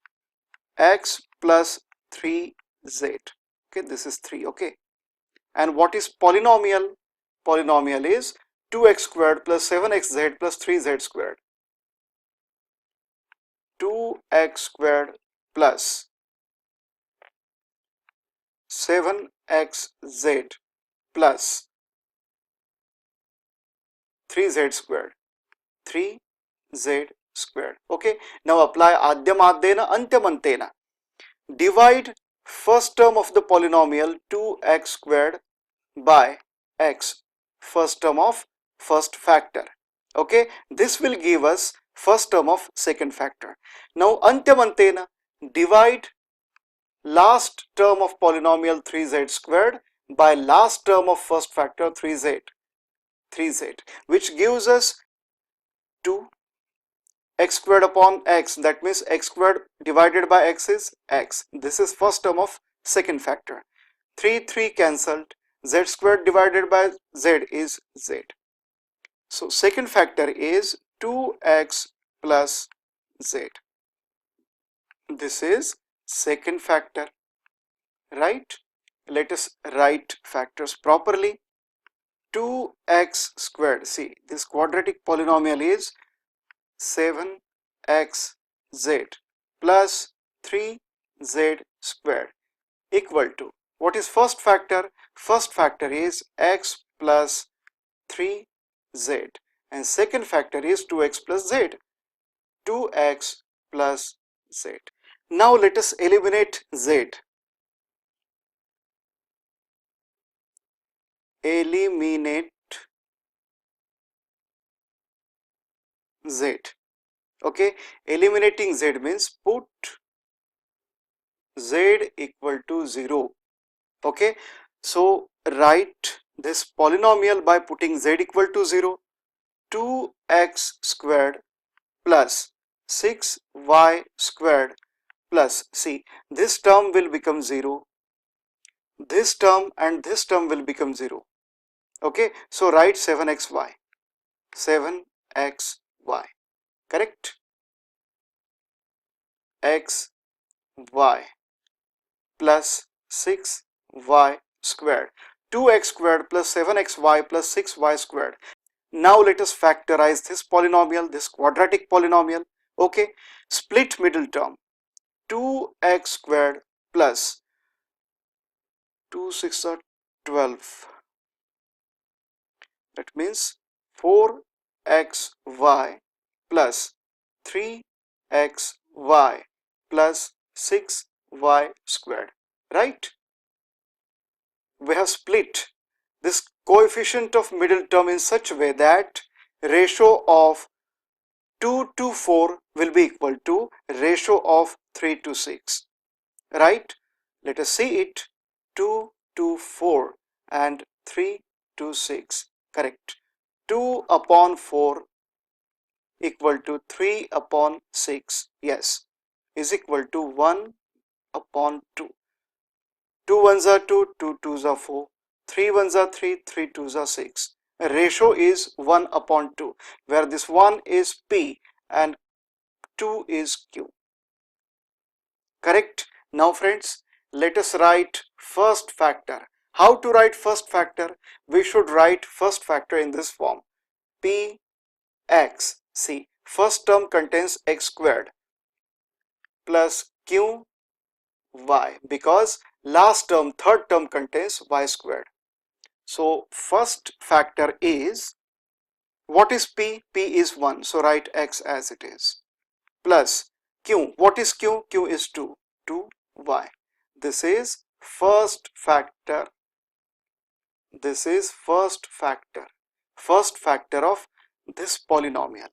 x plus 3z. Okay, this is 3. Okay. And what is polynomial? Polynomial is 2x squared plus 7xz plus 3z squared. 2x squared plus 7xz plus 3z squared. 3z squared. Okay. Now apply adyam adyena antyam antena. Divide first term of the polynomial 2x squared by x, first term of first factor. Okay, this will give us first term of second factor. Now antyamantena, divide last term of polynomial 3z squared by last term of first factor 3z, which gives us 2 x squared upon x. That means x squared divided by x is x. This is first term of second factor. 3 cancelled. Z squared divided by z is z. So second factor is 2x plus z. This is second factor, right? Let us write factors properly. 2x squared. See, this quadratic polynomial is 7xz plus 3z squared equal to, what is first factor? First factor is x plus 3z and second factor is 2x plus z. 2x plus z. Now let us eliminate z. Eliminate z. Okay, eliminating z means put z equal to 0. Okay, so write this polynomial by putting z equal to 0. 2x squared plus 6y squared plus, see, this term will become 0, this term and this term will become 0. Okay, so write 7xy, 7xy, correct? xy plus 6y squared, 2x squared plus 7xy plus 6y squared. Now let us factorize this polynomial, this quadratic polynomial. Okay, split middle term, 2x squared plus 2 6 are 12, that means 4xy plus 3xy plus 6y squared, right? We have split this coefficient of middle term in such a way that ratio of 2 to 4 will be equal to ratio of 3 to 6, right? Let us see it. 2 to 4 and 3 to 6, correct. 2 upon 4 equal to 3 upon 6, yes, is equal to 1 upon 2. 2 ones are 2, 2 twos are 4, 3 ones are 3, 3 twos are 6. Ratio is 1 upon 2, where this 1 is P and 2 is Q. Correct? Now friends, let us write first factor. How to write first factor? We should write first factor in this form. P x. See, first term contains x squared plus q y, because last term, third term contains y squared. So first factor is, what is p? P is 1, so write x as it is, plus q. What is q? Q is 2, 2y. This is first factor. This is first factor of this polynomial.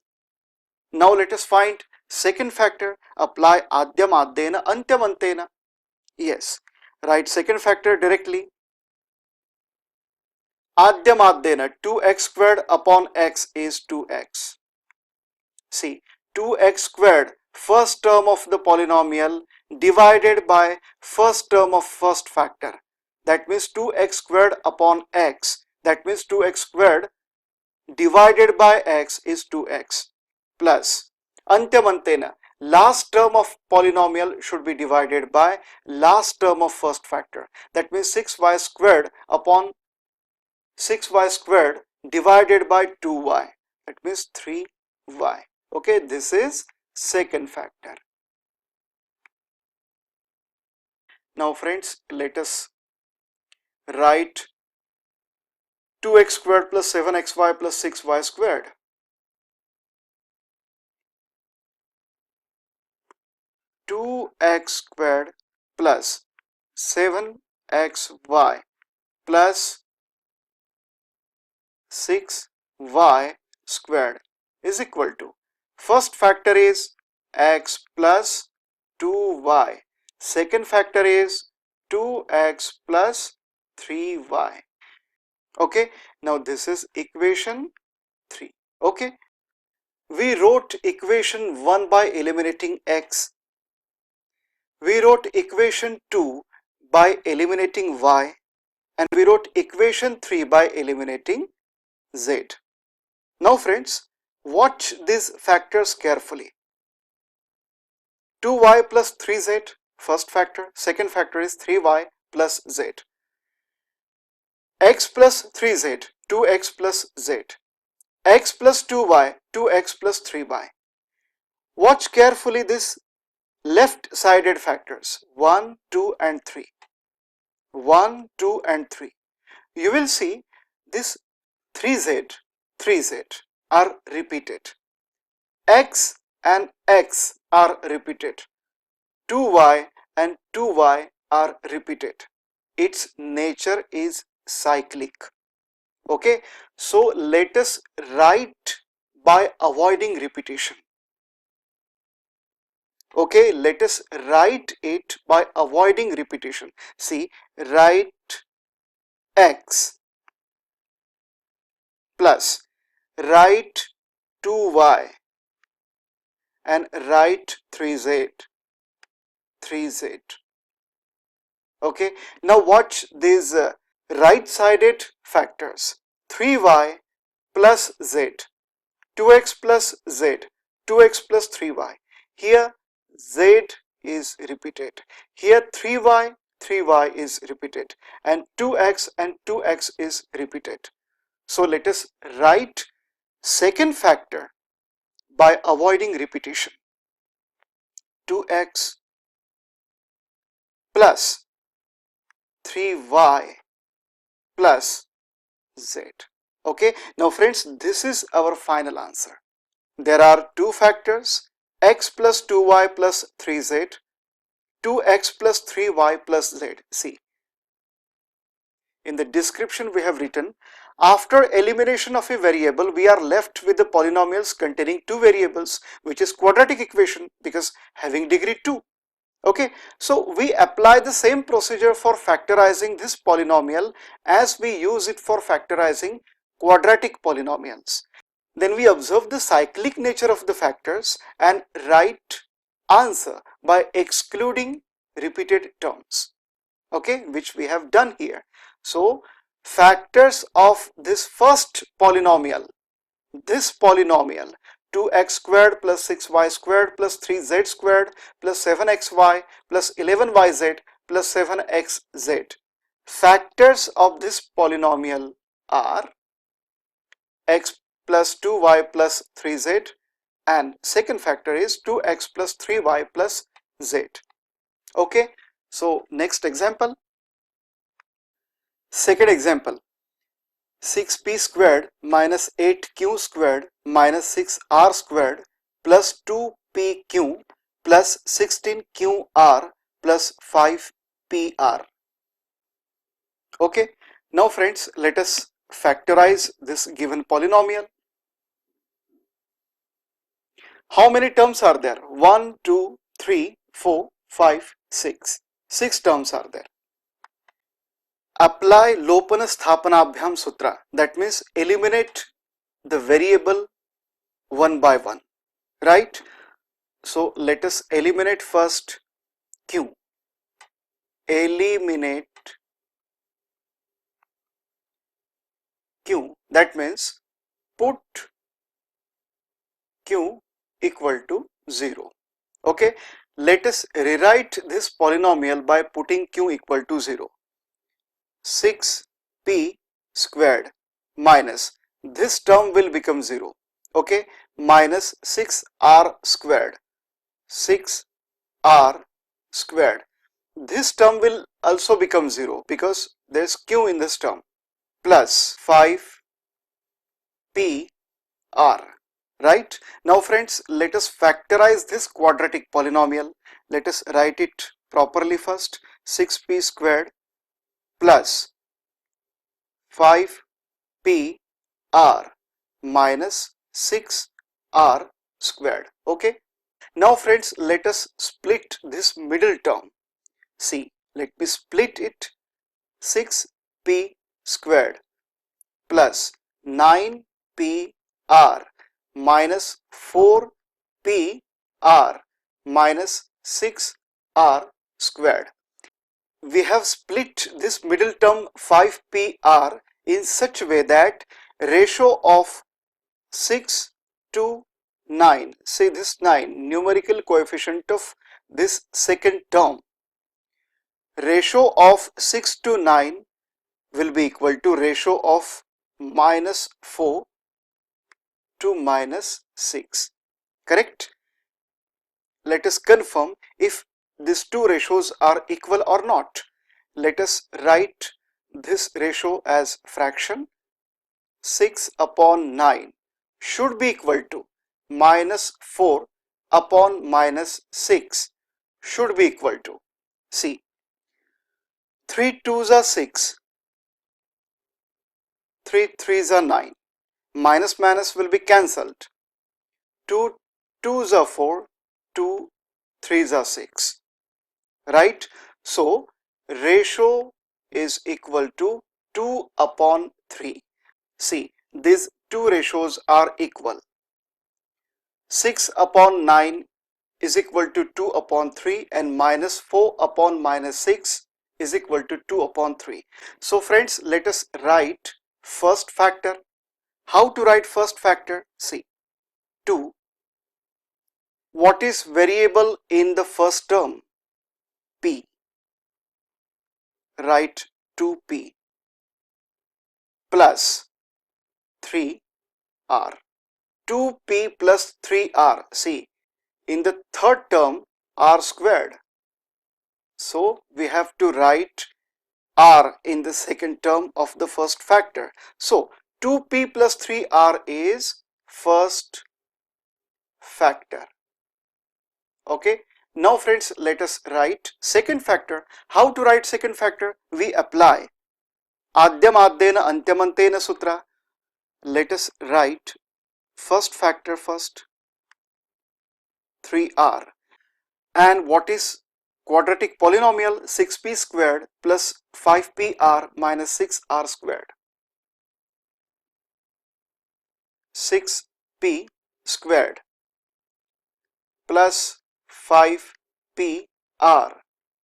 Now let us find second factor. Apply adyam adyena antyam antena. Yes, write second factor directly. Adyam adyena, 2x squared upon x is 2x. See, 2x squared, first term of the polynomial divided by first term of first factor. That means 2x squared upon x. That means 2x squared divided by x is 2x plus antyam antena, last term of polynomial should be divided by last term of first factor. That means 6y squared upon 6y squared divided by 2y. That means 3y. Okay, this is second factor. Now friends, let us write 2x squared plus 7xy plus 6y squared. 2x squared plus 7xy plus 6y squared is equal to, first factor is x plus 2y, second factor is 2x plus 3y. Okay, now this is equation 3. Okay, we wrote equation 1 by eliminating x. We wrote equation 2 by eliminating y, and we wrote equation 3 by eliminating z. Now friends, watch these factors carefully. 2y plus 3z, first factor. Second factor is 3y plus z. X plus 3z, 2x plus z. X plus 2y, 2x plus 3y. Watch carefully this left-sided factors 1, 2 and 3. 1, 2 and 3. You will see this 3z, 3z are repeated. X and x are repeated. 2y and 2y are repeated. Its nature is cyclic. Okay, so let us write by avoiding repetition. Okay, let us write it by avoiding repetition. See, write x plus write 2y and write 3z. Okay, now watch these right-sided factors. 3y plus z, 2x plus z, 2x plus 3y. Here z is repeated. Here 3y is repeated, and 2x is repeated. So let us write second factor by avoiding repetition. 2x plus 3y plus z. Okay, now friends, this is our final answer. There are two factors, x plus 2y plus 3z, 2x plus 3y plus z. See, in the description we have written, after elimination of a variable, we are left with the polynomials containing two variables, which is quadratic equation because having degree 2. Okay, so we apply the same procedure for factorizing this polynomial as we use it for factorizing quadratic polynomials. Then we observe the cyclic nature of the factors and write answer by excluding repeated terms. Okay, which we have done here. So factors of this first polynomial, 2x squared plus 6y squared plus 3z squared plus 7xy plus 11yz plus 7xz. Factors of this polynomial are x plus 2y plus 3z, and second factor is 2x plus 3y plus z. Okay, so next example. Second example, 6p squared minus 8q squared minus 6r squared plus 2pq plus 16qr plus 5pr. Okay, now friends, let us factorize this given polynomial. How many terms are there? 1, 2, 3, 4, 5, 6. 6 terms are there. Apply Lopana Sthapanabhyam Sutra, that means eliminate the variable one by one, right? So let us eliminate first q. Eliminate q, that means put q equal to 0. Okay, let us rewrite this polynomial by putting q equal to 0. 6p squared minus, this term will become 0. Okay, minus 6r squared, 6r squared. This term will also become 0 because there is q in this term, plus 5pr. Right? Now friends, let us factorize this quadratic polynomial. Let us write it properly first. 6p squared plus 5pr minus 6r squared. Okay, now friends, let us split this middle term. See, let me split it. 6p squared plus 9pr minus 4pr minus 6r squared. We have split this middle term 5pr in such a way that ratio of 6 to 9. Say this 9, numerical coefficient of this second term. Ratio of 6 to 9 will be equal to ratio of minus 4 to minus 6. Correct? Let us confirm if these two ratios are equal or not. Let us write this ratio as fraction. 6 upon 9 should be equal to minus 4 upon minus 6 should be equal to, see, 3 2s are 6, 3 3s are 9, minus minus will be cancelled, 2 2s are 4, 2 3s are 6, right? So ratio is equal to 2 upon 3. See, these two ratios are equal. 6 upon 9 is equal to 2 upon 3 and minus 4 upon minus 6 is equal to 2 upon 3. So friends, let us write first factor. How to write first factor? See, 2. What is variable in the first term? P. Write 2p plus 3r. 2p plus 3r. See, in the third term, r squared. So we have to write r in the second term of the first factor. So 2p plus 3r is first factor. Okay. Now friends, let us write second factor. How to write second factor? We apply adyam adyena antyamantena sutra. Let us write first factor first, 3r. And what is quadratic polynomial? 6p squared plus 5pr minus 6r squared. 6p squared plus 5pr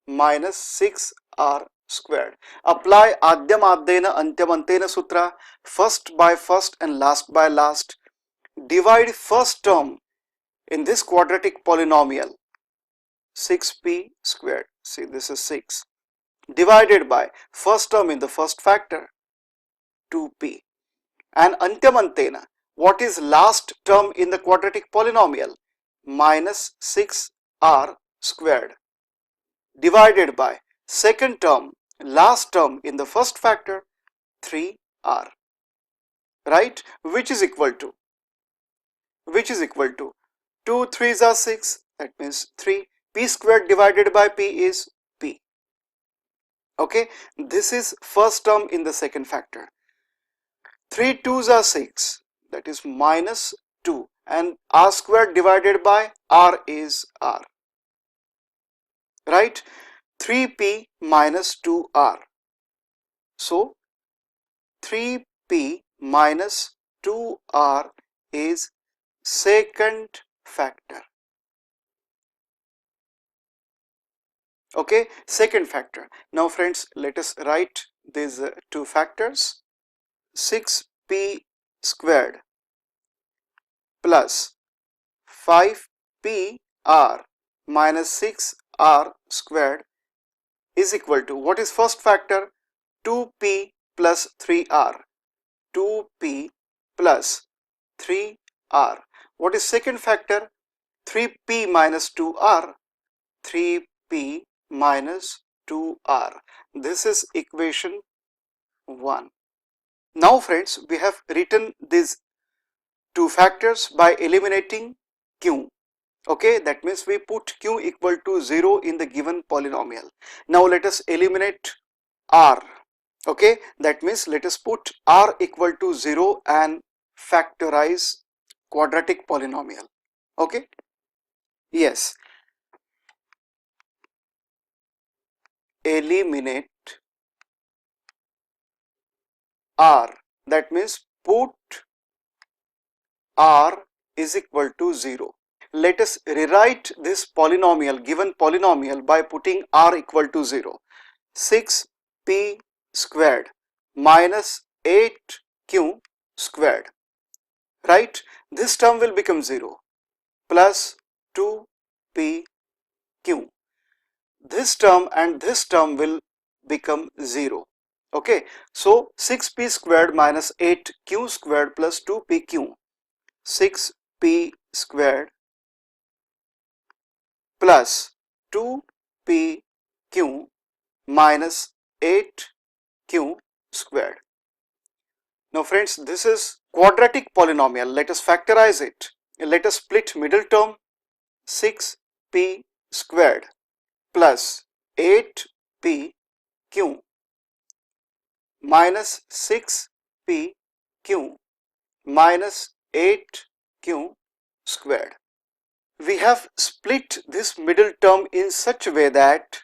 minus 6r squared. Apply adyam adyena antyamantena sutra, first by first and last by last. Divide first term in this quadratic polynomial, 6p squared, see this is 6, divided by first term in the first factor, 2p, and antyamantena, what is last term in the quadratic polynomial? Minus 6r squared, divided by second term, last term in the first factor, 3r, right? Which is equal to 2 3s are 6, that means 3. P squared divided by p is p. Okay, this is first term in the second factor. 3 2s are 6, that is minus 2, and r squared divided by r is r, right? 3p minus 2r. So 3p minus 2r is second factor. Okay, second factor. Now friends, let us write these two factors. 6p squared plus 5pr minus 6r squared is equal to, what is first factor? 2p plus 3r. 2p plus 3r. What is second factor? 3p minus 2r. 3p minus 2r. This is equation 1. Now friends, we have written these two factors by eliminating q. Okay, that means we put q equal to 0 in the given polynomial. Now let us eliminate r. Okay, that means let us put r equal to 0 and factorize quadratic polynomial. Okay, yes, eliminate r, that means put r is equal to 0. Let us rewrite this polynomial, given polynomial, by putting r equal to 0. 6p squared minus 8q squared, right? This term will become 0 plus 2pq. This term and this term will become 0. Okay, so 6p squared minus 8q squared plus 2pq. 6p squared plus 2pq minus 8q squared. Now friends, this is quadratic polynomial. Let us factorize it. Let us split middle term. 6p squared plus 8pq minus 6pq minus 8q squared. We have split this middle term in such a way that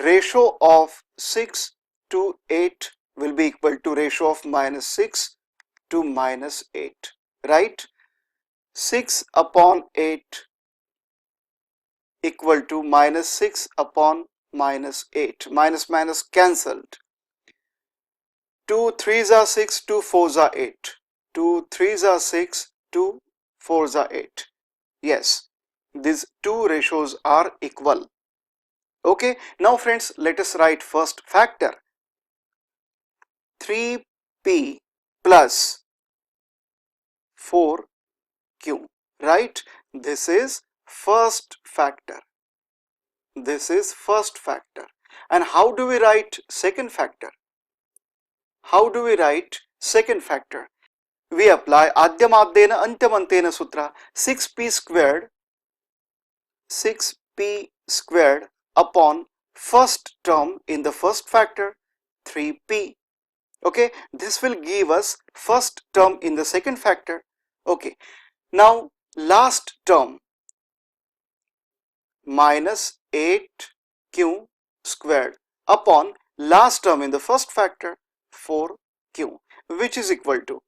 ratio of 6 to 8 will be equal to ratio of minus 6 to minus 8, right? 6 upon 8 equal to minus 6 upon minus 8. Minus minus cancelled. 2 3s are 6, 2 4s are 8. 2 3s are 6, 2 4s are 8. Yes, these two ratios are equal. Okay, now friends, let us write first factor. 3p plus 4q, right? This is first factor. This is first factor. And how do we write second factor? How do we write second factor? We apply Adyamadena Antyamantena Sutra. 6p squared upon first term in the first factor, 3p. Okay, this will give us first term in the second factor. Okay, now last term minus 8q squared upon last term in the first factor, 4q, which is equal to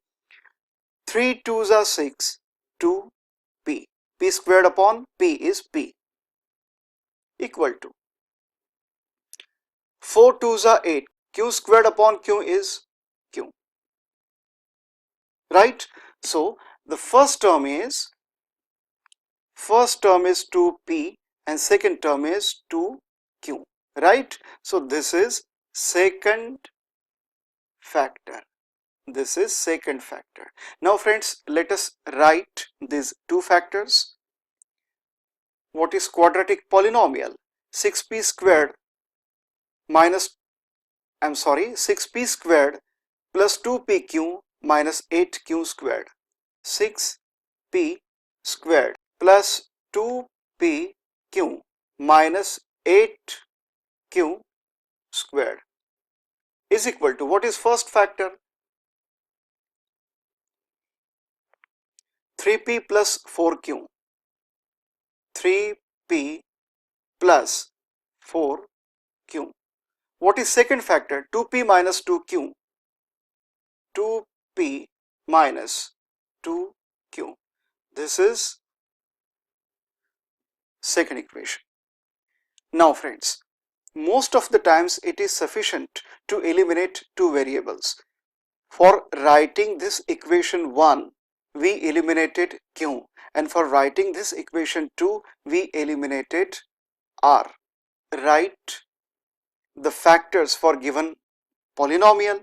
3 2s are 6, 2p. P squared upon p is p, equal to 4 2s are 8, q squared upon q is q, right? So the first term is 2p and second term is 2q, right? So this is second factor. This is second factor. Now friends, let us write these two factors. What is quadratic polynomial? 6p squared minus 6p squared plus 2pq minus 8q squared. 6p squared plus 2pq minus 8q squared is equal to, what is first factor? 3p plus 4q. 3p plus 4q. What is second factor? 2p minus 2q. 2p minus 2q. This is second equation. Now friends, most of the times it is sufficient to eliminate two variables. For writing this equation 1, we eliminated q, and for writing this equation 2, we eliminated r. Write the factors for given polynomial.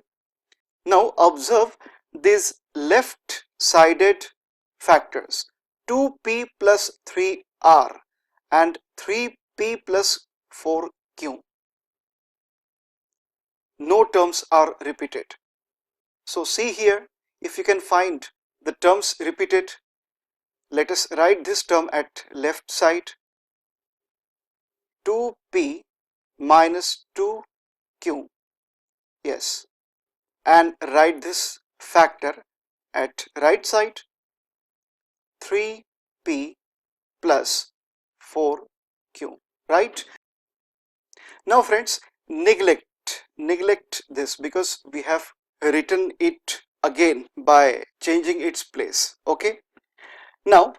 Now observe these left sided factors, 2p plus 3r and 3p plus 4q. No terms are repeated. So see here, if you can find the terms repeated, let us write this term at left side, 2p minus 2q, yes, and write this factor at right side, 3p plus 4q, right? Now friends, neglect this because we have written it again by changing its place. Okay, now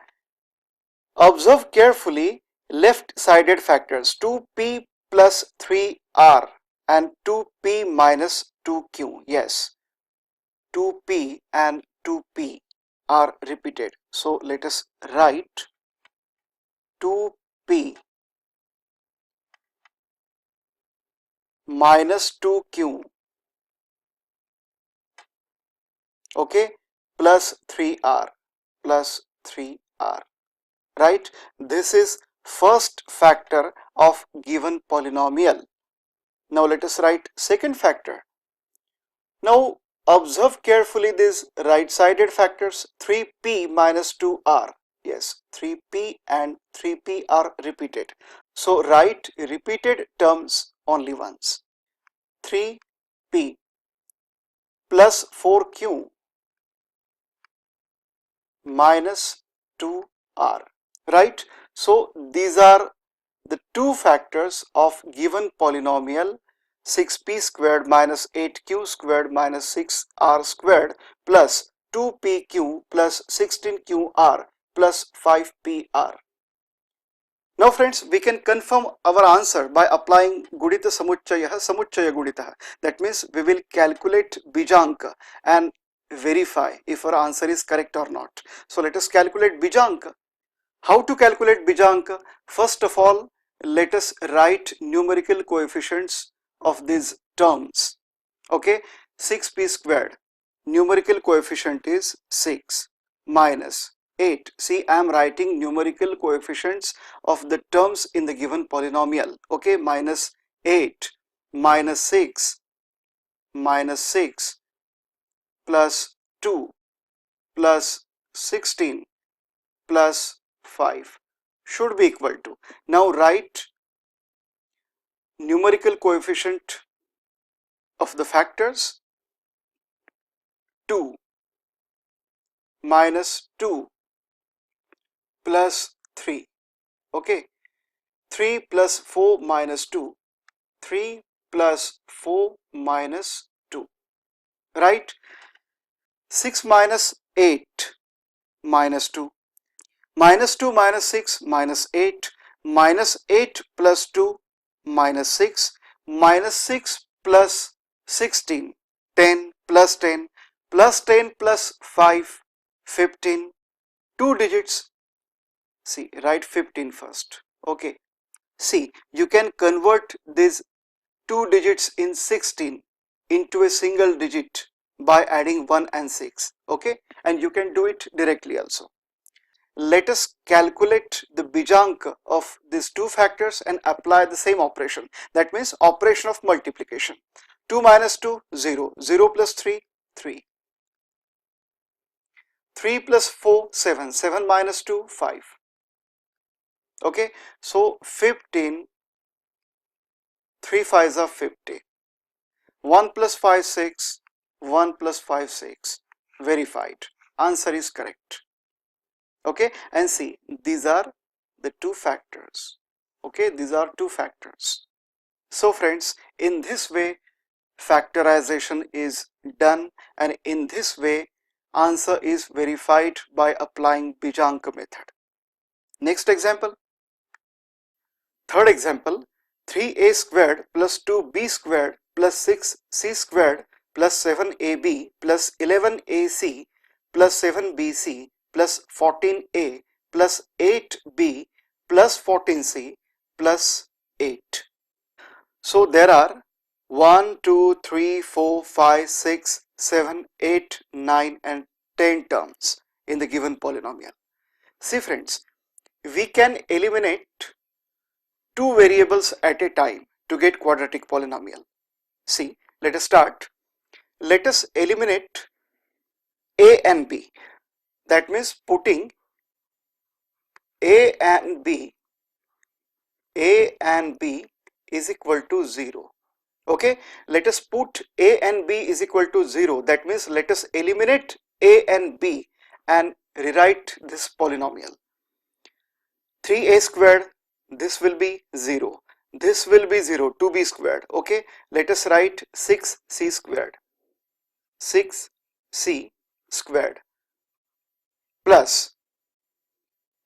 observe carefully left sided factors, 2p plus 3r and 2p minus 2q. Yes, 2p and 2p are repeated. So let us write 2p minus 2q, okay, plus 3r, right? This is first factor of given polynomial. Now let us write second factor. Now observe carefully these right-sided factors. 3p minus 2r. Yes, 3p and 3p are repeated. So write repeated terms only once. 3p plus 4q minus 2r. Right? So these are the two factors of given polynomial 6p squared minus 8q squared minus 6r squared plus 2pq plus 16qr plus 5pr. Now friends, we can confirm our answer by applying Gudita Samuchchayah Samuchchaya Guditah. That means we will calculate Bijanka and verify if our answer is correct or not. So let us calculate Bijanka. How to calculate Bijanka? First of all, let us write numerical coefficients of these terms. Okay, 6p squared, numerical coefficient is 6 minus 8. See, I am writing numerical coefficients of the terms in the given polynomial. Okay, minus 8 minus 6 plus 2 plus 16 plus 5 should be equal to. Now write numerical coefficient of the factors. 2 minus 2 plus 3. Okay, 3 plus 4 minus 2. 3 plus 4 minus 2. Right? 6 minus 8 minus 2. Minus 2 minus 6 minus 8. Minus 8 plus 2 minus 6. Minus 6 plus 16. 10 plus 10 plus 10 plus 5. 15. 2 digits. See, write 15 first. Okay. See, you can convert these 2 digits in 16 into a single digit by adding 1 and 6. Okay. And you can do it directly also. Let us calculate the Bijanka of these two factors and apply the same operation. That means operation of multiplication. 2 minus 2, 0. 0 plus 3, 3. 3 plus 4, 7. 7 minus 2, 5. Okay. So 15, 3 5s are 50. 1 plus 5, 6. 1 plus 5, 6. Verified. Answer is correct. Okay, and see, these are the two factors. Okay, these are two factors. So friends, in this way factorization is done, and in this way answer is verified by applying Bijanka method. Next example. Third example, 3a squared plus 2b squared plus 6c squared plus 7ab plus 11ac plus 7bc plus 14a plus 8b plus 14c plus 8. So there are 1, 2, 3, 4, 5, 6, 7, 8, 9 and 10 terms in the given polynomial. See friends, we can eliminate two variables at a time to get quadratic polynomial. See, let us start. Let us eliminate a and b. That means putting a and b is equal to 0. Okay, let us put a and b is equal to 0. That means let us eliminate a and b and rewrite this polynomial. 3a squared, this will be 0. This will be 0, 2b squared. Okay, let us write 6c squared. 6c squared plus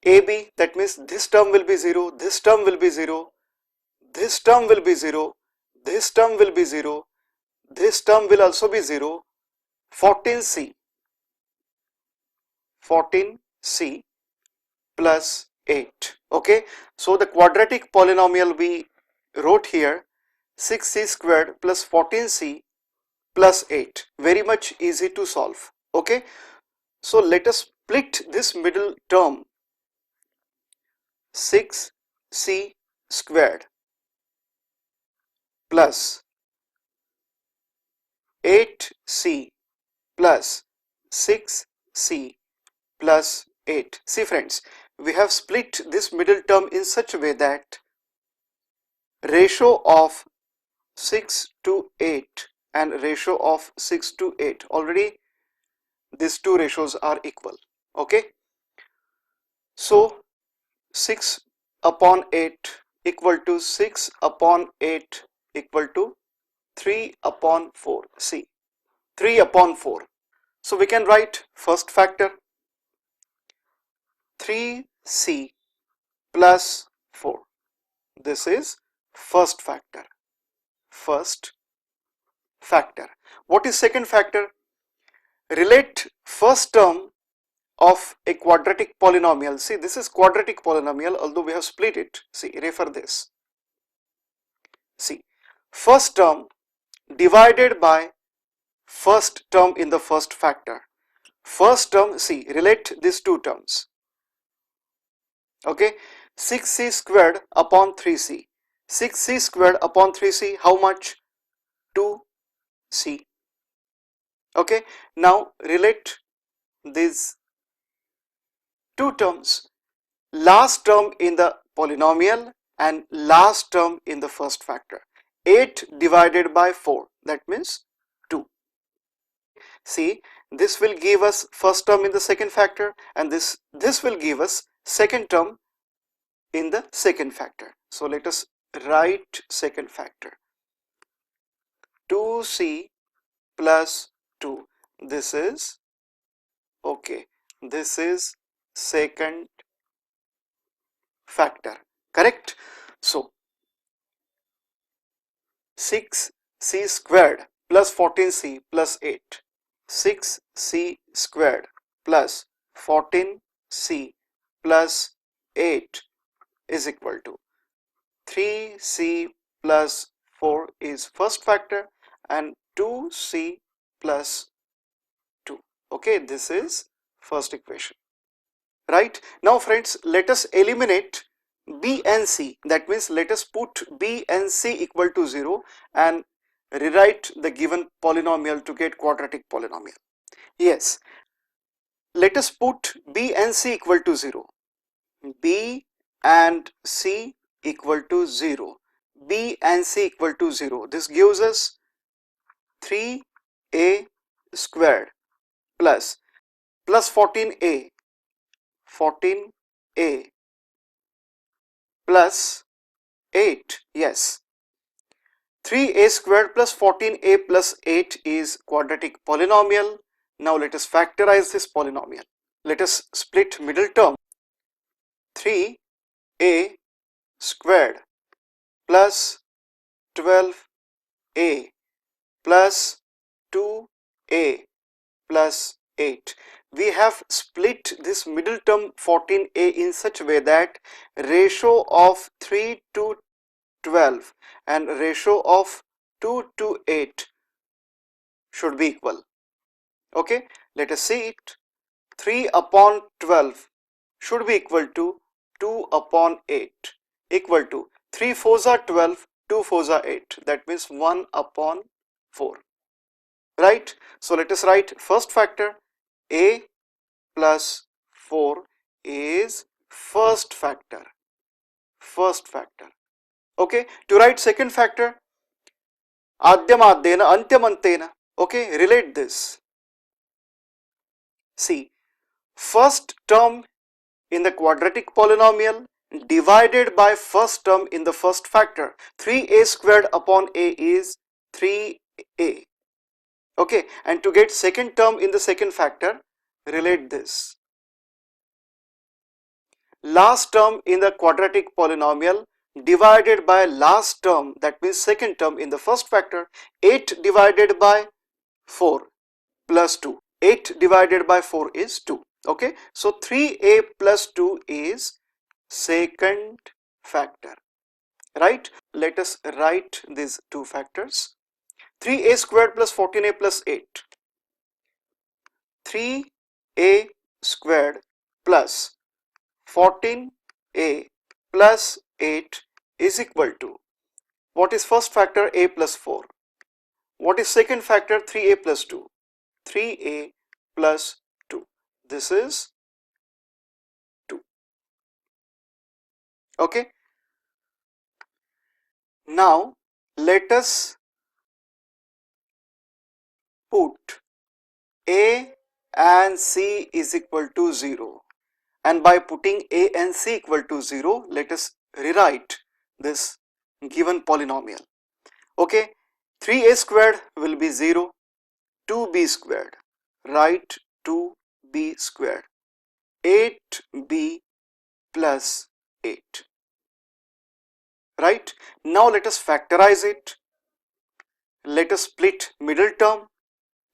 ab, that means this term will be 0, this term will be 0, this term will be 0, this term will be 0, this term will also be 0, 14c 14c plus 8. Okay, so the quadratic polynomial we wrote here 6c squared plus 14c plus 8, very much easy to solve. Okay, so let us split this middle term 6c squared plus 8c plus 6c plus 8. See friends, we have split this middle term in such a way that ratio of 6 to 8 and ratio of 6 to 8, already these two ratios are equal. Okay, so 6 upon 8 equal to 6 upon 8 equal to 3 upon 4. See, 3 upon 4. So we can write first factor 3c plus 4. This is first factor. First factor. What is second factor? Relate first term of a quadratic polynomial. See, this is quadratic polynomial, although we have split it. See, refer this. See, first term divided by first term in the first factor. First term, see, relate these two terms. Okay, 6c squared upon 3c. 6c squared upon 3c, how much? 2c. Okay, now relate these two terms, last term in the polynomial and last term in the first factor. 8 divided by 4, that means 2. See, this will give us first term in the second factor, and this will give us second term in the second factor. So let us write second factor. 2c plus 2. This is okay. This is second factor, correct? So 6c squared plus 14c plus 8. 6c squared plus 14c plus 8 is equal to 3c plus 4 is first factor and 2c plus 2. Okay, this is first equation. Right, now friends, let us eliminate b and c. That means let us put b and c equal to 0 and rewrite the given polynomial to get quadratic polynomial. Yes, let us put b and c equal to 0. b and c equal to 0. b and c equal to 0. This gives us 3a squared plus 14a plus 8. Yes, 3a squared plus 14a plus 8 is quadratic polynomial. Now let us factorize this polynomial. Let us split middle term 3a squared plus 12a plus 2a plus 8. We have split this middle term 14a in such a way that ratio of 3 to 12 and ratio of 2 to 8 should be equal. Okay, let us see it. 3 upon 12 should be equal to 2 upon 8, equal to 3 fours are 12, 2 fours are 8, that means 1 upon 4. Right, so let us write first factor. A plus 4 is first factor. First factor. Okay, to write second factor, adyamadyena antyamantena. Okay, relate this. See, first term in the quadratic polynomial divided by first term in the first factor. 3a squared upon a is 3a. Okay, and to get second term in the second factor, relate this. Last term in the quadratic polynomial divided by last term, that means second term in the first factor. 8 divided by 4 plus 2. 8 divided by 4 is 2. Okay, so 3a plus 2 is second factor, right? Let us write these two factors. 3a squared plus 14a plus 8. 3a squared plus 14a plus 8 is equal to, what is first factor? A plus 4. What is second factor? 3a plus 2. 3a plus 2. This is 2. Okay. Now let us put a and c is equal to 0, and by putting a and c equal to 0, let us rewrite this given polynomial. Okay, 3a squared will be 0, 2b squared, write 2b squared, 8b plus 8, right? Now let us factorize it. Let us split middle term.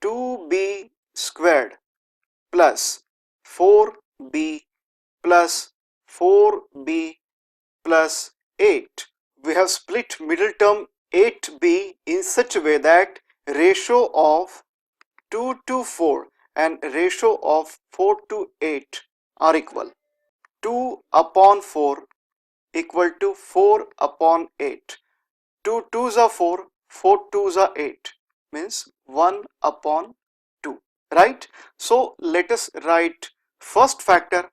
2b squared plus 4b plus 4b plus 8. We have split middle term 8b in such a way that ratio of 2 to 4 and ratio of 4 to 8 are equal. 2 upon 4 equal to 4 upon 8. 2 2s are 4, 4 2s are 8, means 1 upon 2, right? So let us write first factor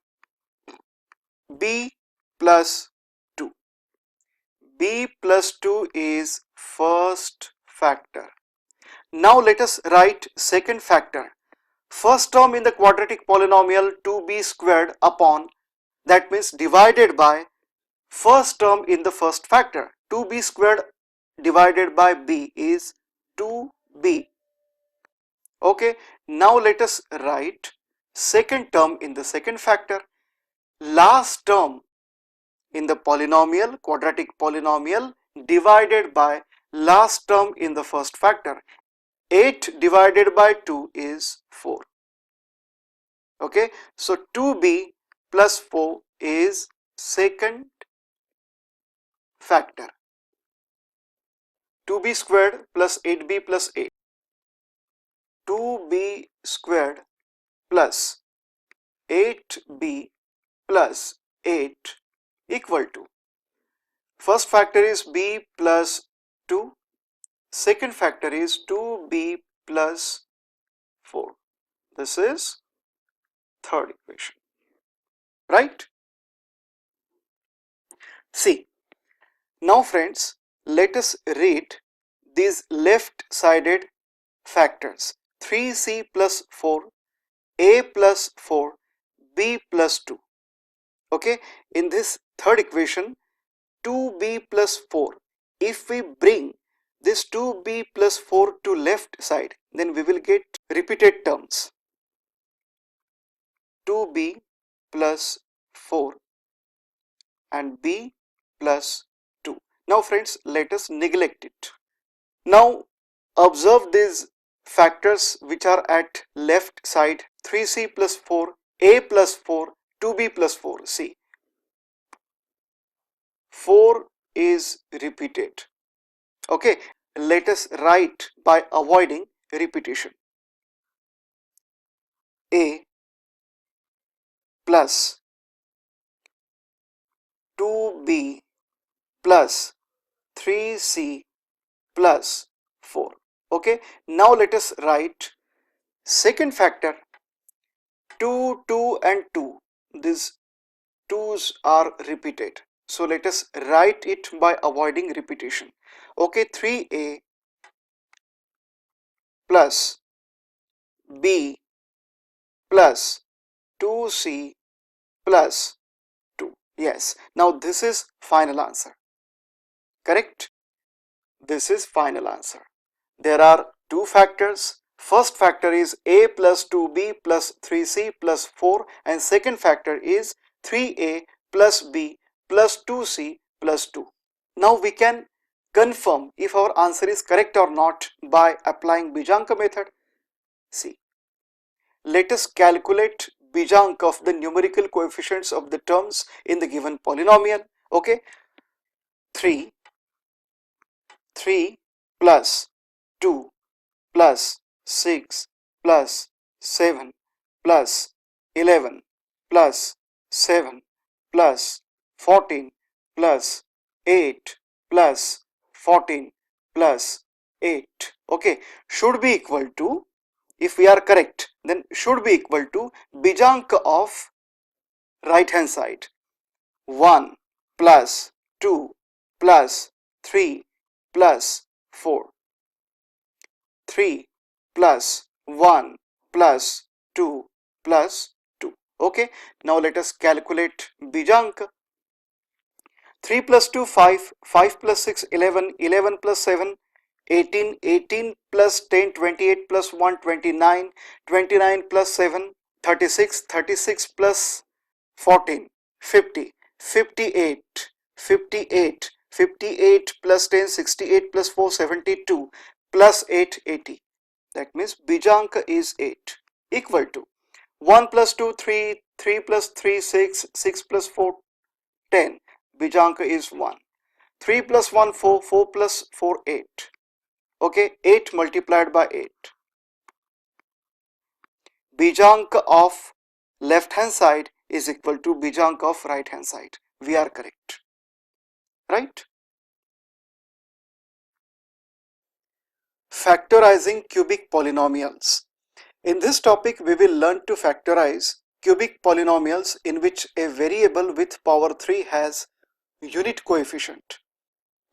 b plus 2. b plus 2 is first factor. Now let us write second factor. First term in the quadratic polynomial 2b squared upon, that means divided by first term in the first factor. 2b squared divided by b is 2b. Okay, now let us write second term in the second factor. Last term in the polynomial, quadratic polynomial, divided by last term in the first factor. 8 divided by 2 is 4. Okay, so 2b plus 4 is second factor. 2b squared plus 8b plus 8. 2b squared plus 8b plus 8 equal to, first factor is b plus 2, second factor is 2b plus 4. This is third equation, right? See, now friends, let us read these left sided factors. 3c plus 4, a plus 4, b plus 2. Okay, in this third equation, 2b plus 4, if we bring this 2b plus 4 to left side, then we will get repeated terms. 2b plus 4 and b plus 2. Now friends, let us neglect it. Now observe these factors which are at left side. 3c plus 4, a plus 4, 2b plus 4. See, 4 is repeated. Okay, let us write by avoiding repetition. A plus 2b plus 3c plus 4. Okay, now let us write second factor. 2, 2 and 2. These 2's are repeated. So let us write it by avoiding repetition. Okay, 3a plus b plus 2c plus 2. Yes, now this is final answer. Correct? This is final answer. There are two factors. First factor is a plus 2b plus 3c plus 4, and second factor is 3a plus b plus 2c plus 2. Now we can confirm if our answer is correct or not by applying Bijanka method. See, let us calculate Bijank of the numerical coefficients of the terms in the given polynomial. Okay, 3 plus 2 plus 6 plus 7 plus 11 plus 7 plus 14 plus 8 plus 14 plus 8, okay, should be equal to, if we are correct, then should be equal to Bijank of right hand side 1 plus 2 plus 3 plus 4. 3 plus 1 plus 2 plus 2. Okay, now let us calculate Bijank. 3 plus 2 5, 5 plus 6 11, 11 plus 7 18, 18 plus 10 28 plus 1 29, 29 plus 7 36, 36 plus 14 50, 58, 58, 58 plus 10 68 plus 4 72 plus 8 80. That means Bijank is 8, equal to 1 plus 2 3, 3 plus 3 6, 6 plus 4 10. Bijank is 1. 3 plus 1 4, 4 plus 4 8. Okay, 8 multiplied by 8. Bijank of left hand side is equal to Bijank of right hand side. We are correct, right? Factorizing cubic polynomials. In this topic, we will learn to factorize cubic polynomials in which a variable with power 3 has unit coefficient.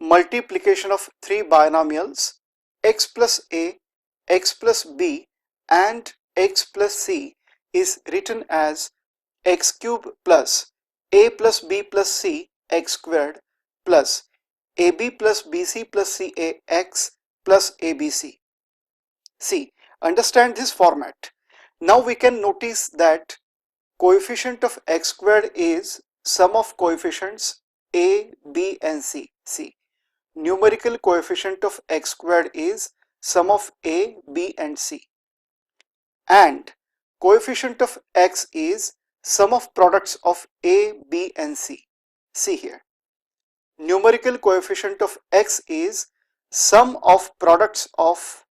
Multiplication of three binomials x plus a, x plus b and x plus c is written as x cube plus a plus b plus c x squared plus ab plus bc plus ca x plus abc. See, understand this format. Now we can notice that coefficient of x squared is sum of coefficients a, b and c. See, numerical coefficient of x squared is sum of a, b and c, and coefficient of x is sum of products of a, b and c. See here, numerical coefficient of x is sum of products of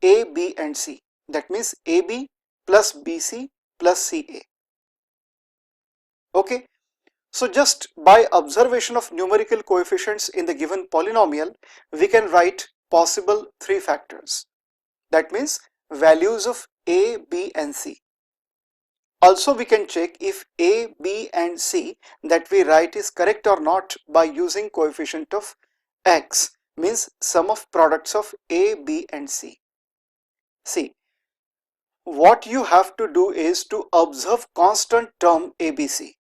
a, b and c. That means ab plus bc plus ca. Okay, so just by observation of numerical coefficients in the given polynomial, we can write possible three factors. That means values of a, b and c. Also we can check if a, b and c that we write is correct or not by using coefficient of x, means sum of products of a, b and c. See, what you have to do is to observe constant term abc,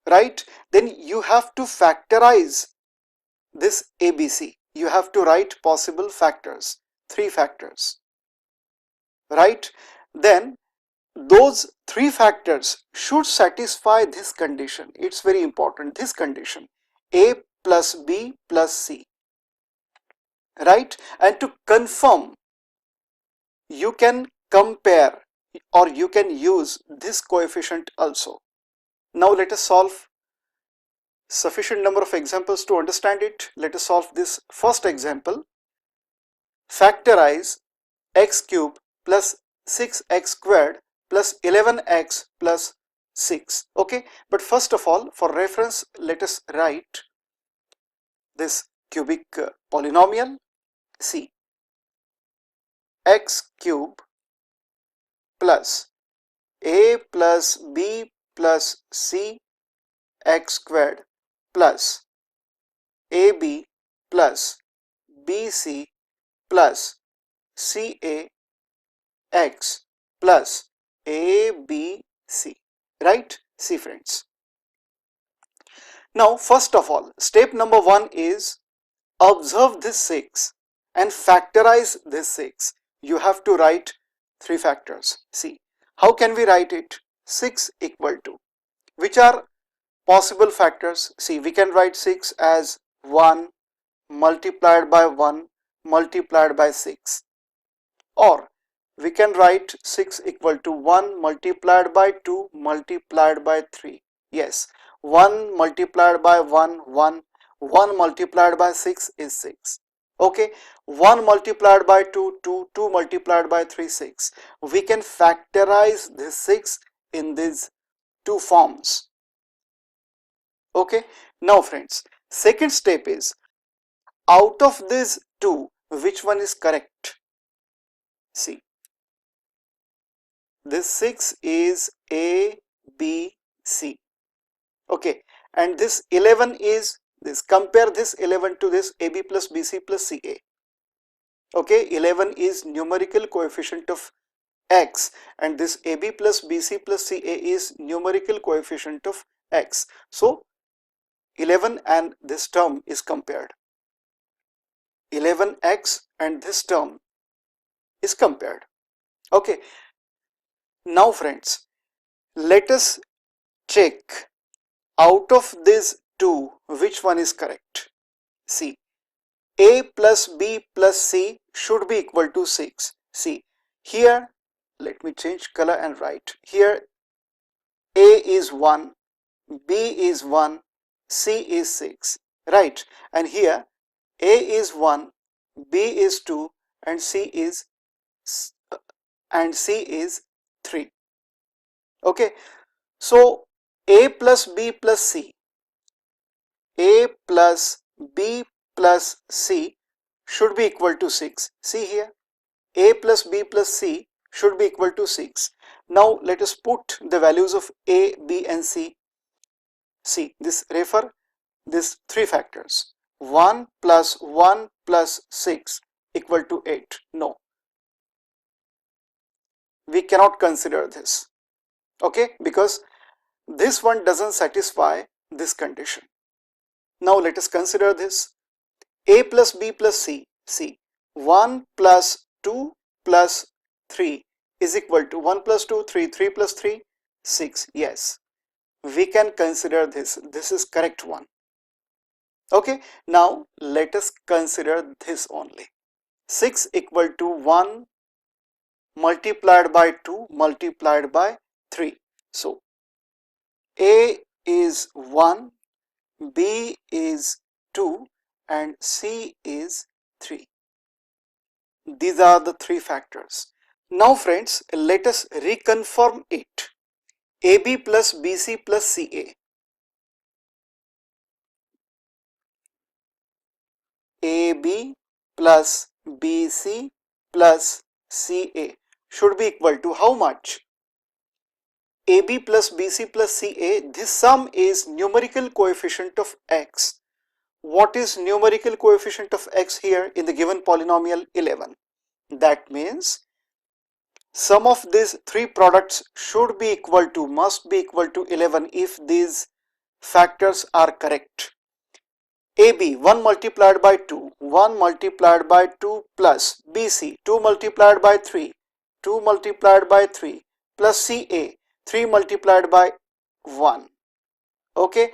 right? Then you have to factorize this abc. You have to write possible factors, three factors, right? Then those three factors should satisfy this condition. It's very important, this condition, a plus b plus c, right? And to confirm, you can compare or you can use this coefficient also. Now let us solve sufficient number of examples to understand it. Let us solve this first example. Factorize x cube plus 6x squared plus 11x plus 6. Okay, but first of all, for reference, let us write this cubic polynomial. See, x cube plus a plus b plus c x squared plus ab plus bc plus ca x plus abc, right? See friends, now first of all, step number 1 is observe this 6 and factorize this 6. You have to write three factors. See, how can we write it? 6 equal to, which are possible factors? See, we can write 6 as 1 multiplied by 1 multiplied by 6, or we can write 6 equal to 1 multiplied by 2 multiplied by 3. Yes, 1 multiplied by 1, 1. 1 multiplied by 6 is 6. Okay, 1 multiplied by 2, 2. 2 multiplied by 3, 6. We can factorize this 6 in these two forms. Okay, now friends, second step is, out of these two, which one is correct? See, this 6 is A, B, C. Okay, and this 11 is this. Compare this 11 to this AB plus BC plus CA. Okay, 11 is numerical coefficient of X, and this AB plus BC plus CA is numerical coefficient of X. So 11 and this term is compared. 11x and this term is compared. Okay, now friends, let us check out of these two which one is correct. See, A plus B plus C should be equal to 6. See, here let me change color and write. Here A is 1, B is 1, C is 6, right? And here A is 1, B is 2, and C is 3. Okay, so A plus B plus C, A plus B plus C should be equal to 6. See here, A plus B plus C should be equal to 6. Now let us put the values of A, B and C. See, this refer these three factors. 1 plus 1 plus 6 equal to 8. No, we cannot consider this. Okay, because this one doesn't satisfy this condition. Now let us consider this. A plus B plus C. See, 1 plus 2 plus 3 is equal to 1 plus 2, 3, 3 plus 3, 6. Yes, we can consider this. This is correct one. Okay, now let us consider this only. 6 equal to 1 multiplied by 2 multiplied by 3. So A is 1, B is 2 and C is 3. These are the three factors. Now friends, let us reconfirm it. AB plus BC plus CA. AB plus BC plus CA should be equal to how much? AB plus BC plus CA, this sum is numerical coefficient of X. What is numerical coefficient of X here in the given polynomial? 11. That means sum of these three products should be equal to, must be equal to 11 if these factors are correct. AB 1 multiplied by 2, 1 multiplied by 2 plus BC 2 multiplied by 3, 2 multiplied by 3 plus CA 3 multiplied by 1. Okay,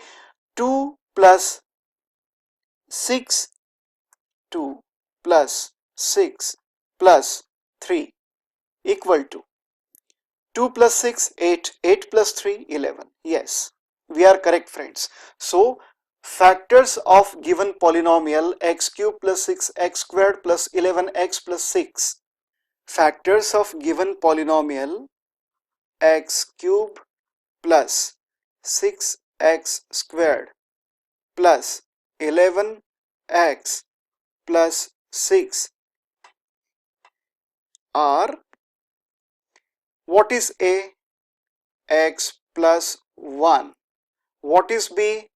2 plus 6, 2 plus 6 plus 3 equal to 2 plus 6, 8, 8 plus 3, 11. Yes, we are correct friends. So factors of given polynomial x cube plus 6x squared plus 11x plus 6. Factors of given polynomial x cube plus 6x squared plus 11x plus 6 are, what is A? X plus 1. What is B?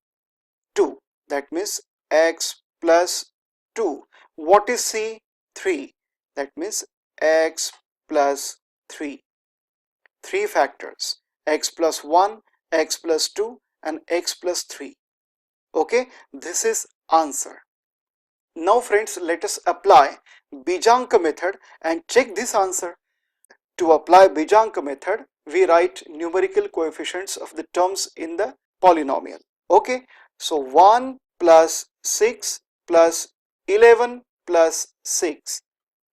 2. That means x plus 2. What is C? 3. That means x plus 3. Three factors, x plus 1, x plus 2 and x plus 3. Okay, this is answer. Now friends, let us apply Bijanka method and check this answer. To apply Bijanka method, we write numerical coefficients of the terms in the polynomial. Okay, so 1 plus 6 plus 11 plus 6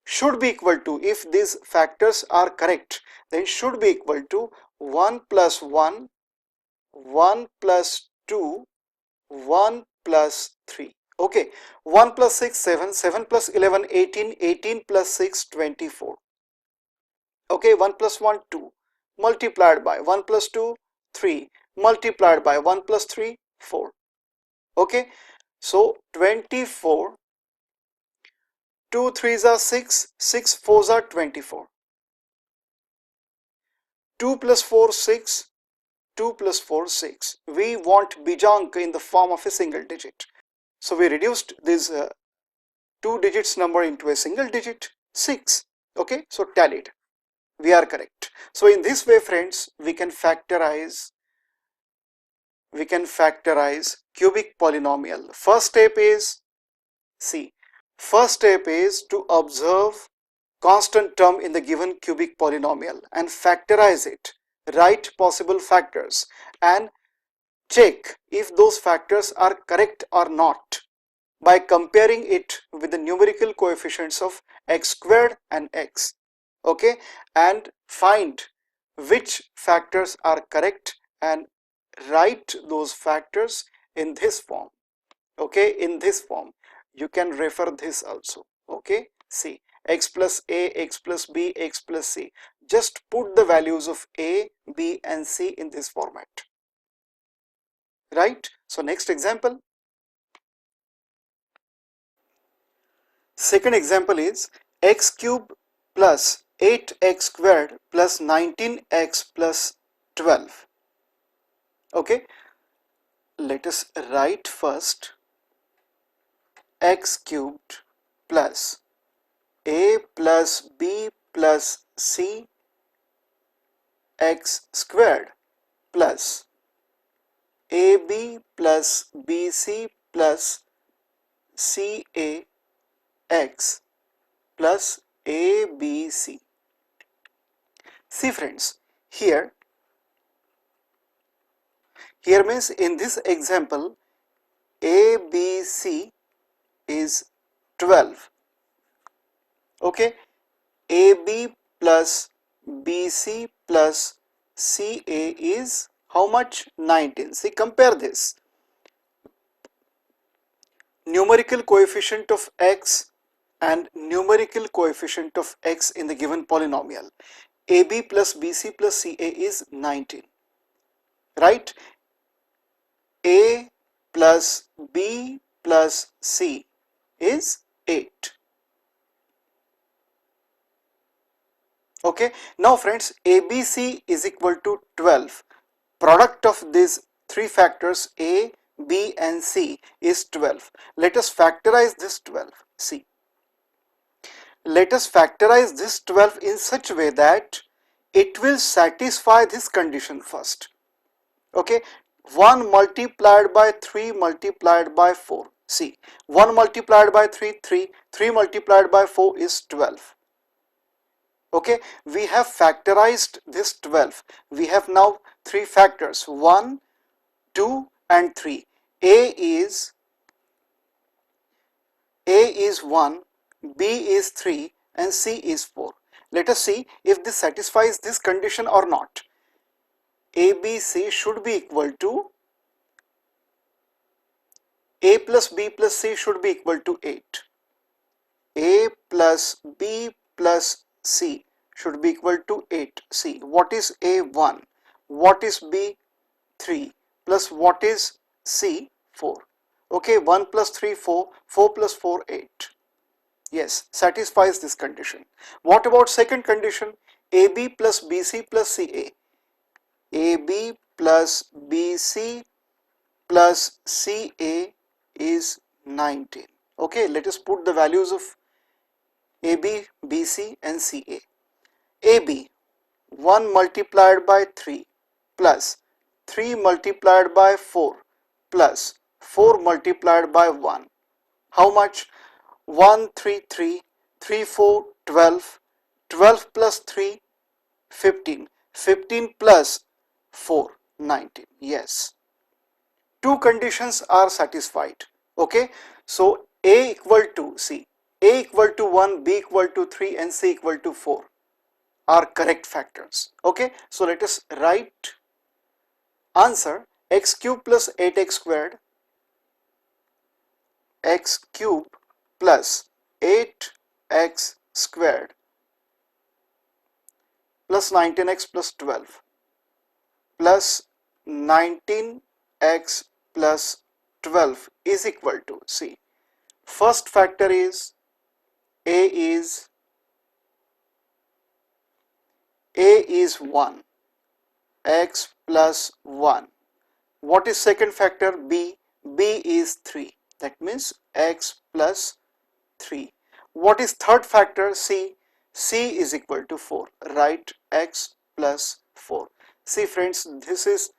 should be equal to, if these factors are correct, then should be equal to 1 plus 1, 1 plus 2, 1 plus 3. Okay, 1 plus 6, 7, 7 plus 11, 18, 18 plus 6, 24. Okay, 1 plus 1, 2, multiplied by 1 plus 2, 3, multiplied by 1 plus 3, 4. Okay, so 24, 2 3s are 6, 6 4s are 24. 2 plus 4, 6, 2 plus 4, 6. We want Bijank in the form of a single digit. So we reduced this 2 digits number into a single digit, 6. Okay, so tallied. We are correct. So in this way, friends, we can factorize cubic polynomial. First step is, see, first step is to observe constant term in the given cubic polynomial and factorize it, write possible factors and check if those factors are correct or not by comparing it with the numerical coefficients of x squared and x. Okay, and find which factors are correct and write those factors in this form. Okay, in this form you can refer this also. Okay, see, x plus a, x plus b, x plus c. Just put the values of a, b and c in this format, right? So next example, second example is x cube plus 8x squared plus 19x plus 12. Okay, let us write first x cubed plus a plus b plus c x squared plus ab plus bc plus ca x plus abc. See friends, here means in this example abc is 12. Okay, ab plus bc plus ca is how much? 19. See, compare this. Numerical coefficient of x and numerical coefficient of x in the given polynomial. AB plus BC plus CA is 19, right? A plus B plus C is 8. Okay, now friends, ABC is equal to 12. Product of these three factors A, B and C is 12. Let us factorize this 12. See, let us factorize this 12 in such a way that it will satisfy this condition first. Okay, 1 multiplied by 3 multiplied by 4. See, 1 multiplied by 3, 3, 3 multiplied by 4 is 12. Okay, we have factorized this 12. We have now three factors, 1, 2 and 3. A is 1, B is 3 and C is 4. Let us see if this satisfies this condition or not. ABC should be equal to A plus B plus C should be equal to 8. A plus B plus C should be equal to 8. See, what is A? 1. What is B? 3. Plus what is C? 4. Okay, 1 plus 3, 4. 4 plus 4, 8. Yes, satisfies this condition. What about second condition? AB plus BC plus CA. AB plus BC plus CA is 19. Okay, let us put the values of AB, BC and CA. AB 1 multiplied by 3 plus 3 multiplied by 4 plus 4 multiplied by 1. How much? 1, 3, 3, 3, 4, 12, 12 plus 3, 15, 15 plus 4, 19. Yes. Two conditions are satisfied. Okay, so A equal to, see, A equal to 1, B equal to 3 and C equal to 4 are correct factors. Okay, so let us write answer x cube plus 8x squared, x cube plus 8x squared plus 19x plus 12 plus 19x plus 12 is equal to, see, first factor is A is 1, x plus 1. What is second factor? B. B is 3. That means x plus 3. What is third factor? C. C is equal to 4. Write x plus 4. See friends, this is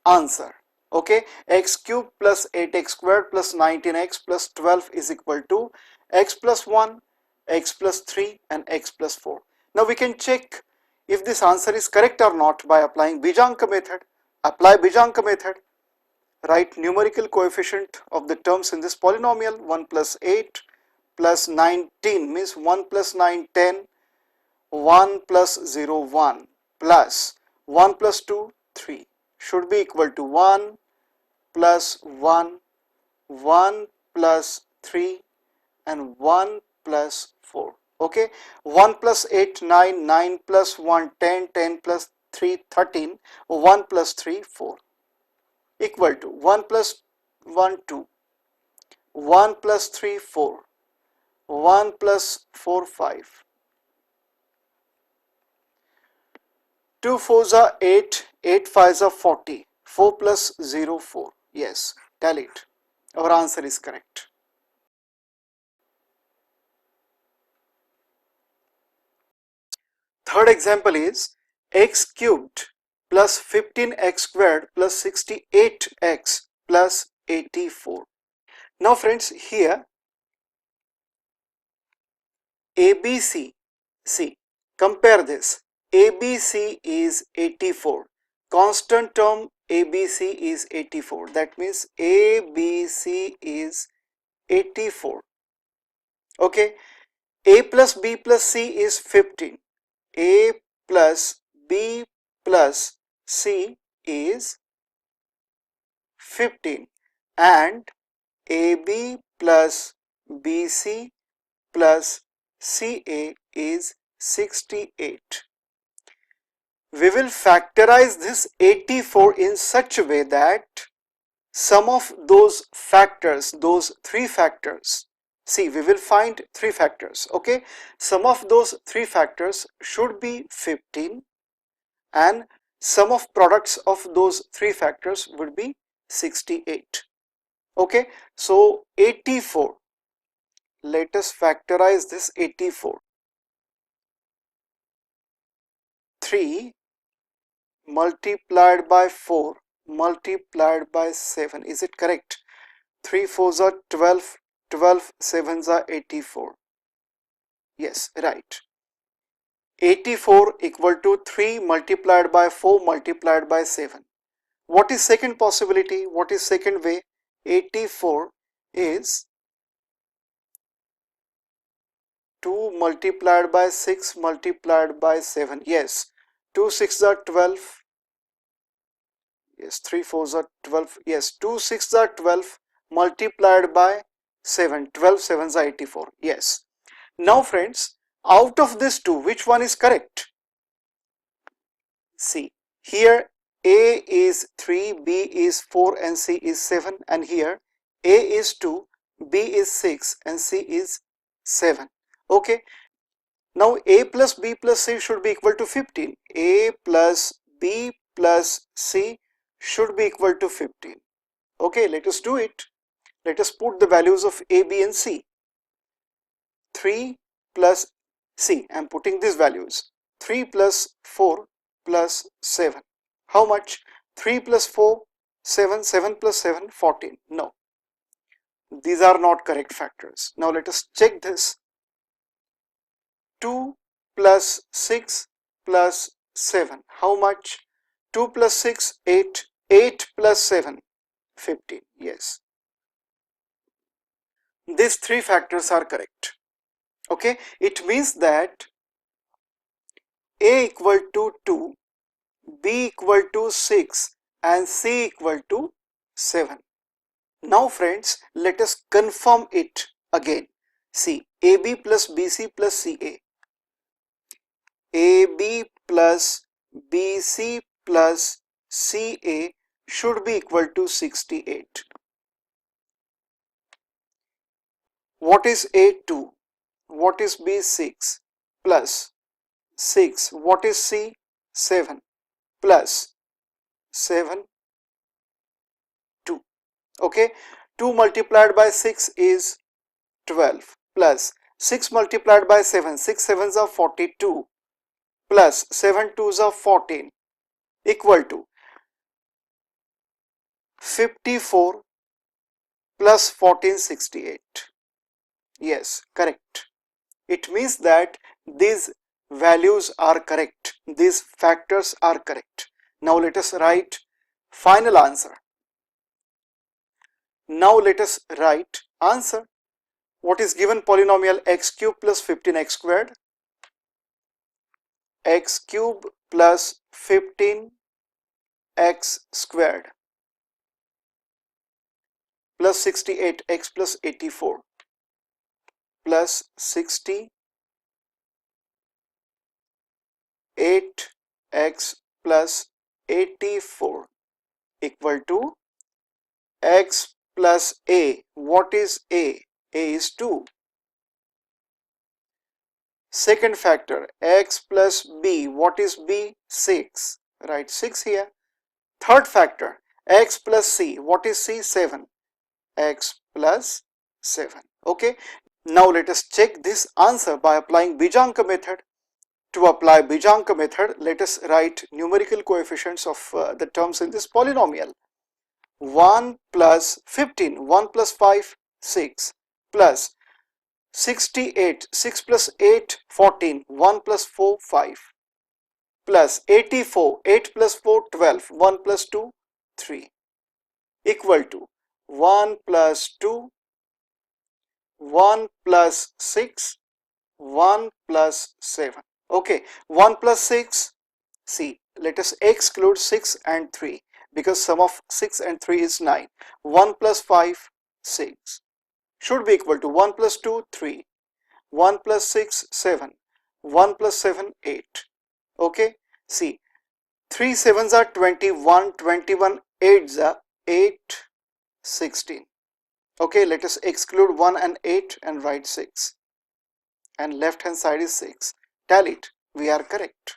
answer. Okay, x cube plus 8x squared plus 19x plus 12 is equal to x plus 1, x plus 3 and x plus 4. Now we can check if this answer is correct or not by applying Bijanka method. Apply Bijanka method. Write numerical coefficient of the terms in this polynomial. 1 plus 8 plus 19 means 1 plus 9 10, 1 plus 0 1 plus 1 plus 2 3 should be equal to 1 plus 1, 1 plus 3 and 1 plus 4. Okay, 1 plus 8 9, 9 plus 1 10, 10 plus 3 13, 1 plus 3 4 equal to 1 plus 1 2, 1 plus 3 4, 1 plus 4 5, 2 4s are 8, 8 5s are 40, 4 plus 0 4. Yes, tally it. Our answer is correct. Third example is x cubed plus 15x squared plus 68x plus 84. Now friends, here ABC, see, compare this. ABC is 84. Constant term ABC is 84. That means ABC is 84. Okay. A plus B plus C is 15. A plus B plus C is 15 and AB plus BC plus CA is 68. We will factorize this 84 in such a way that sum of those factors, those three factors, see, we will find three factors. Okay, sum of those three factors should be 15 and sum of products of those three factors would be 68. Okay, so 84, let us factorize this 84. 3 multiplied by 4 multiplied by 7, is it correct? 3 4s are 12, 12 7s are 84. Yes, right. 84 equal to 3 multiplied by 4 multiplied by 7. What is second possibility? What is second way? 84 is 2 multiplied by 6 multiplied by 7. Yes, 2 6s are 12. Yes, 3 4s are 12. Yes, 2 6s are 12 multiplied by 7. 12 7s are 84. Yes. Now friends, out of this two, which one is correct? See, here A is 3, B is 4 and C is 7, and here A is 2, B is 6 and C is 7. Okay. Now A plus B plus C should be equal to 15. A plus B plus C should be equal to 15. Okay, let us do it. Let us put the values of A, B and C. 3 plus C, I am putting these values. 3 plus 4 plus 7. How much? 3 plus 4, 7, 7 plus 7, 14. No, these are not correct factors. Now let us check this. 2 plus 6 plus 7. How much? 2 plus 6, 8. 8 plus 7, 15. Yes. These three factors are correct. Okay, it means that A equal to 2, B equal to 6 and C equal to 7. Now friends, let us confirm it again. See, AB plus BC plus CA. AB plus BC plus CA should be equal to 68. What is A? 2. What is B? 6 plus 6. What is C? 7 plus 7, 2. Okay, 2 multiplied by 6 is 12 plus 6 multiplied by 7, 6 sevens are 42 plus 7 twos are 14 equal to 54 plus 14, 68. Yes, correct. It means that these values are correct. These factors are correct. Now let us write final answer. Now let us write answer. What is given? Polynomial x cube plus 15x squared. X cube plus 15x squared plus 68 x plus 84 plus 68 x plus 84 equal to x plus a. What is a? A is 2. Second factor, x plus b. What is b? 6. Write 6 here. Third factor, x plus c. What is c? 7. X plus 7. Okay. Now let us check this answer by applying Bijanka method. To apply Bijanka method, let us write numerical coefficients of the terms in this polynomial. 1 plus 15, 1 plus 5, 6 plus 68, 6 plus 8, 14, 1 plus 4, 5 plus 84, 8 plus 4, 12, 1 plus 2, 3 equal to 1 plus 2, 1 plus 6, 1 plus 7. Okay, 1 plus 6, see, let us exclude 6 and 3 because sum of 6 and 3 is 9. 1 plus 5, 6 should be equal to 1 plus 2, 3, 1 plus 6, 7, 1 plus 7, 8. Okay, see, 3 sevens are 21, 21 eights are 8, 16. Okay, let us exclude 1 and 8 and write 6. And left hand side is 6. Tally it. We are correct.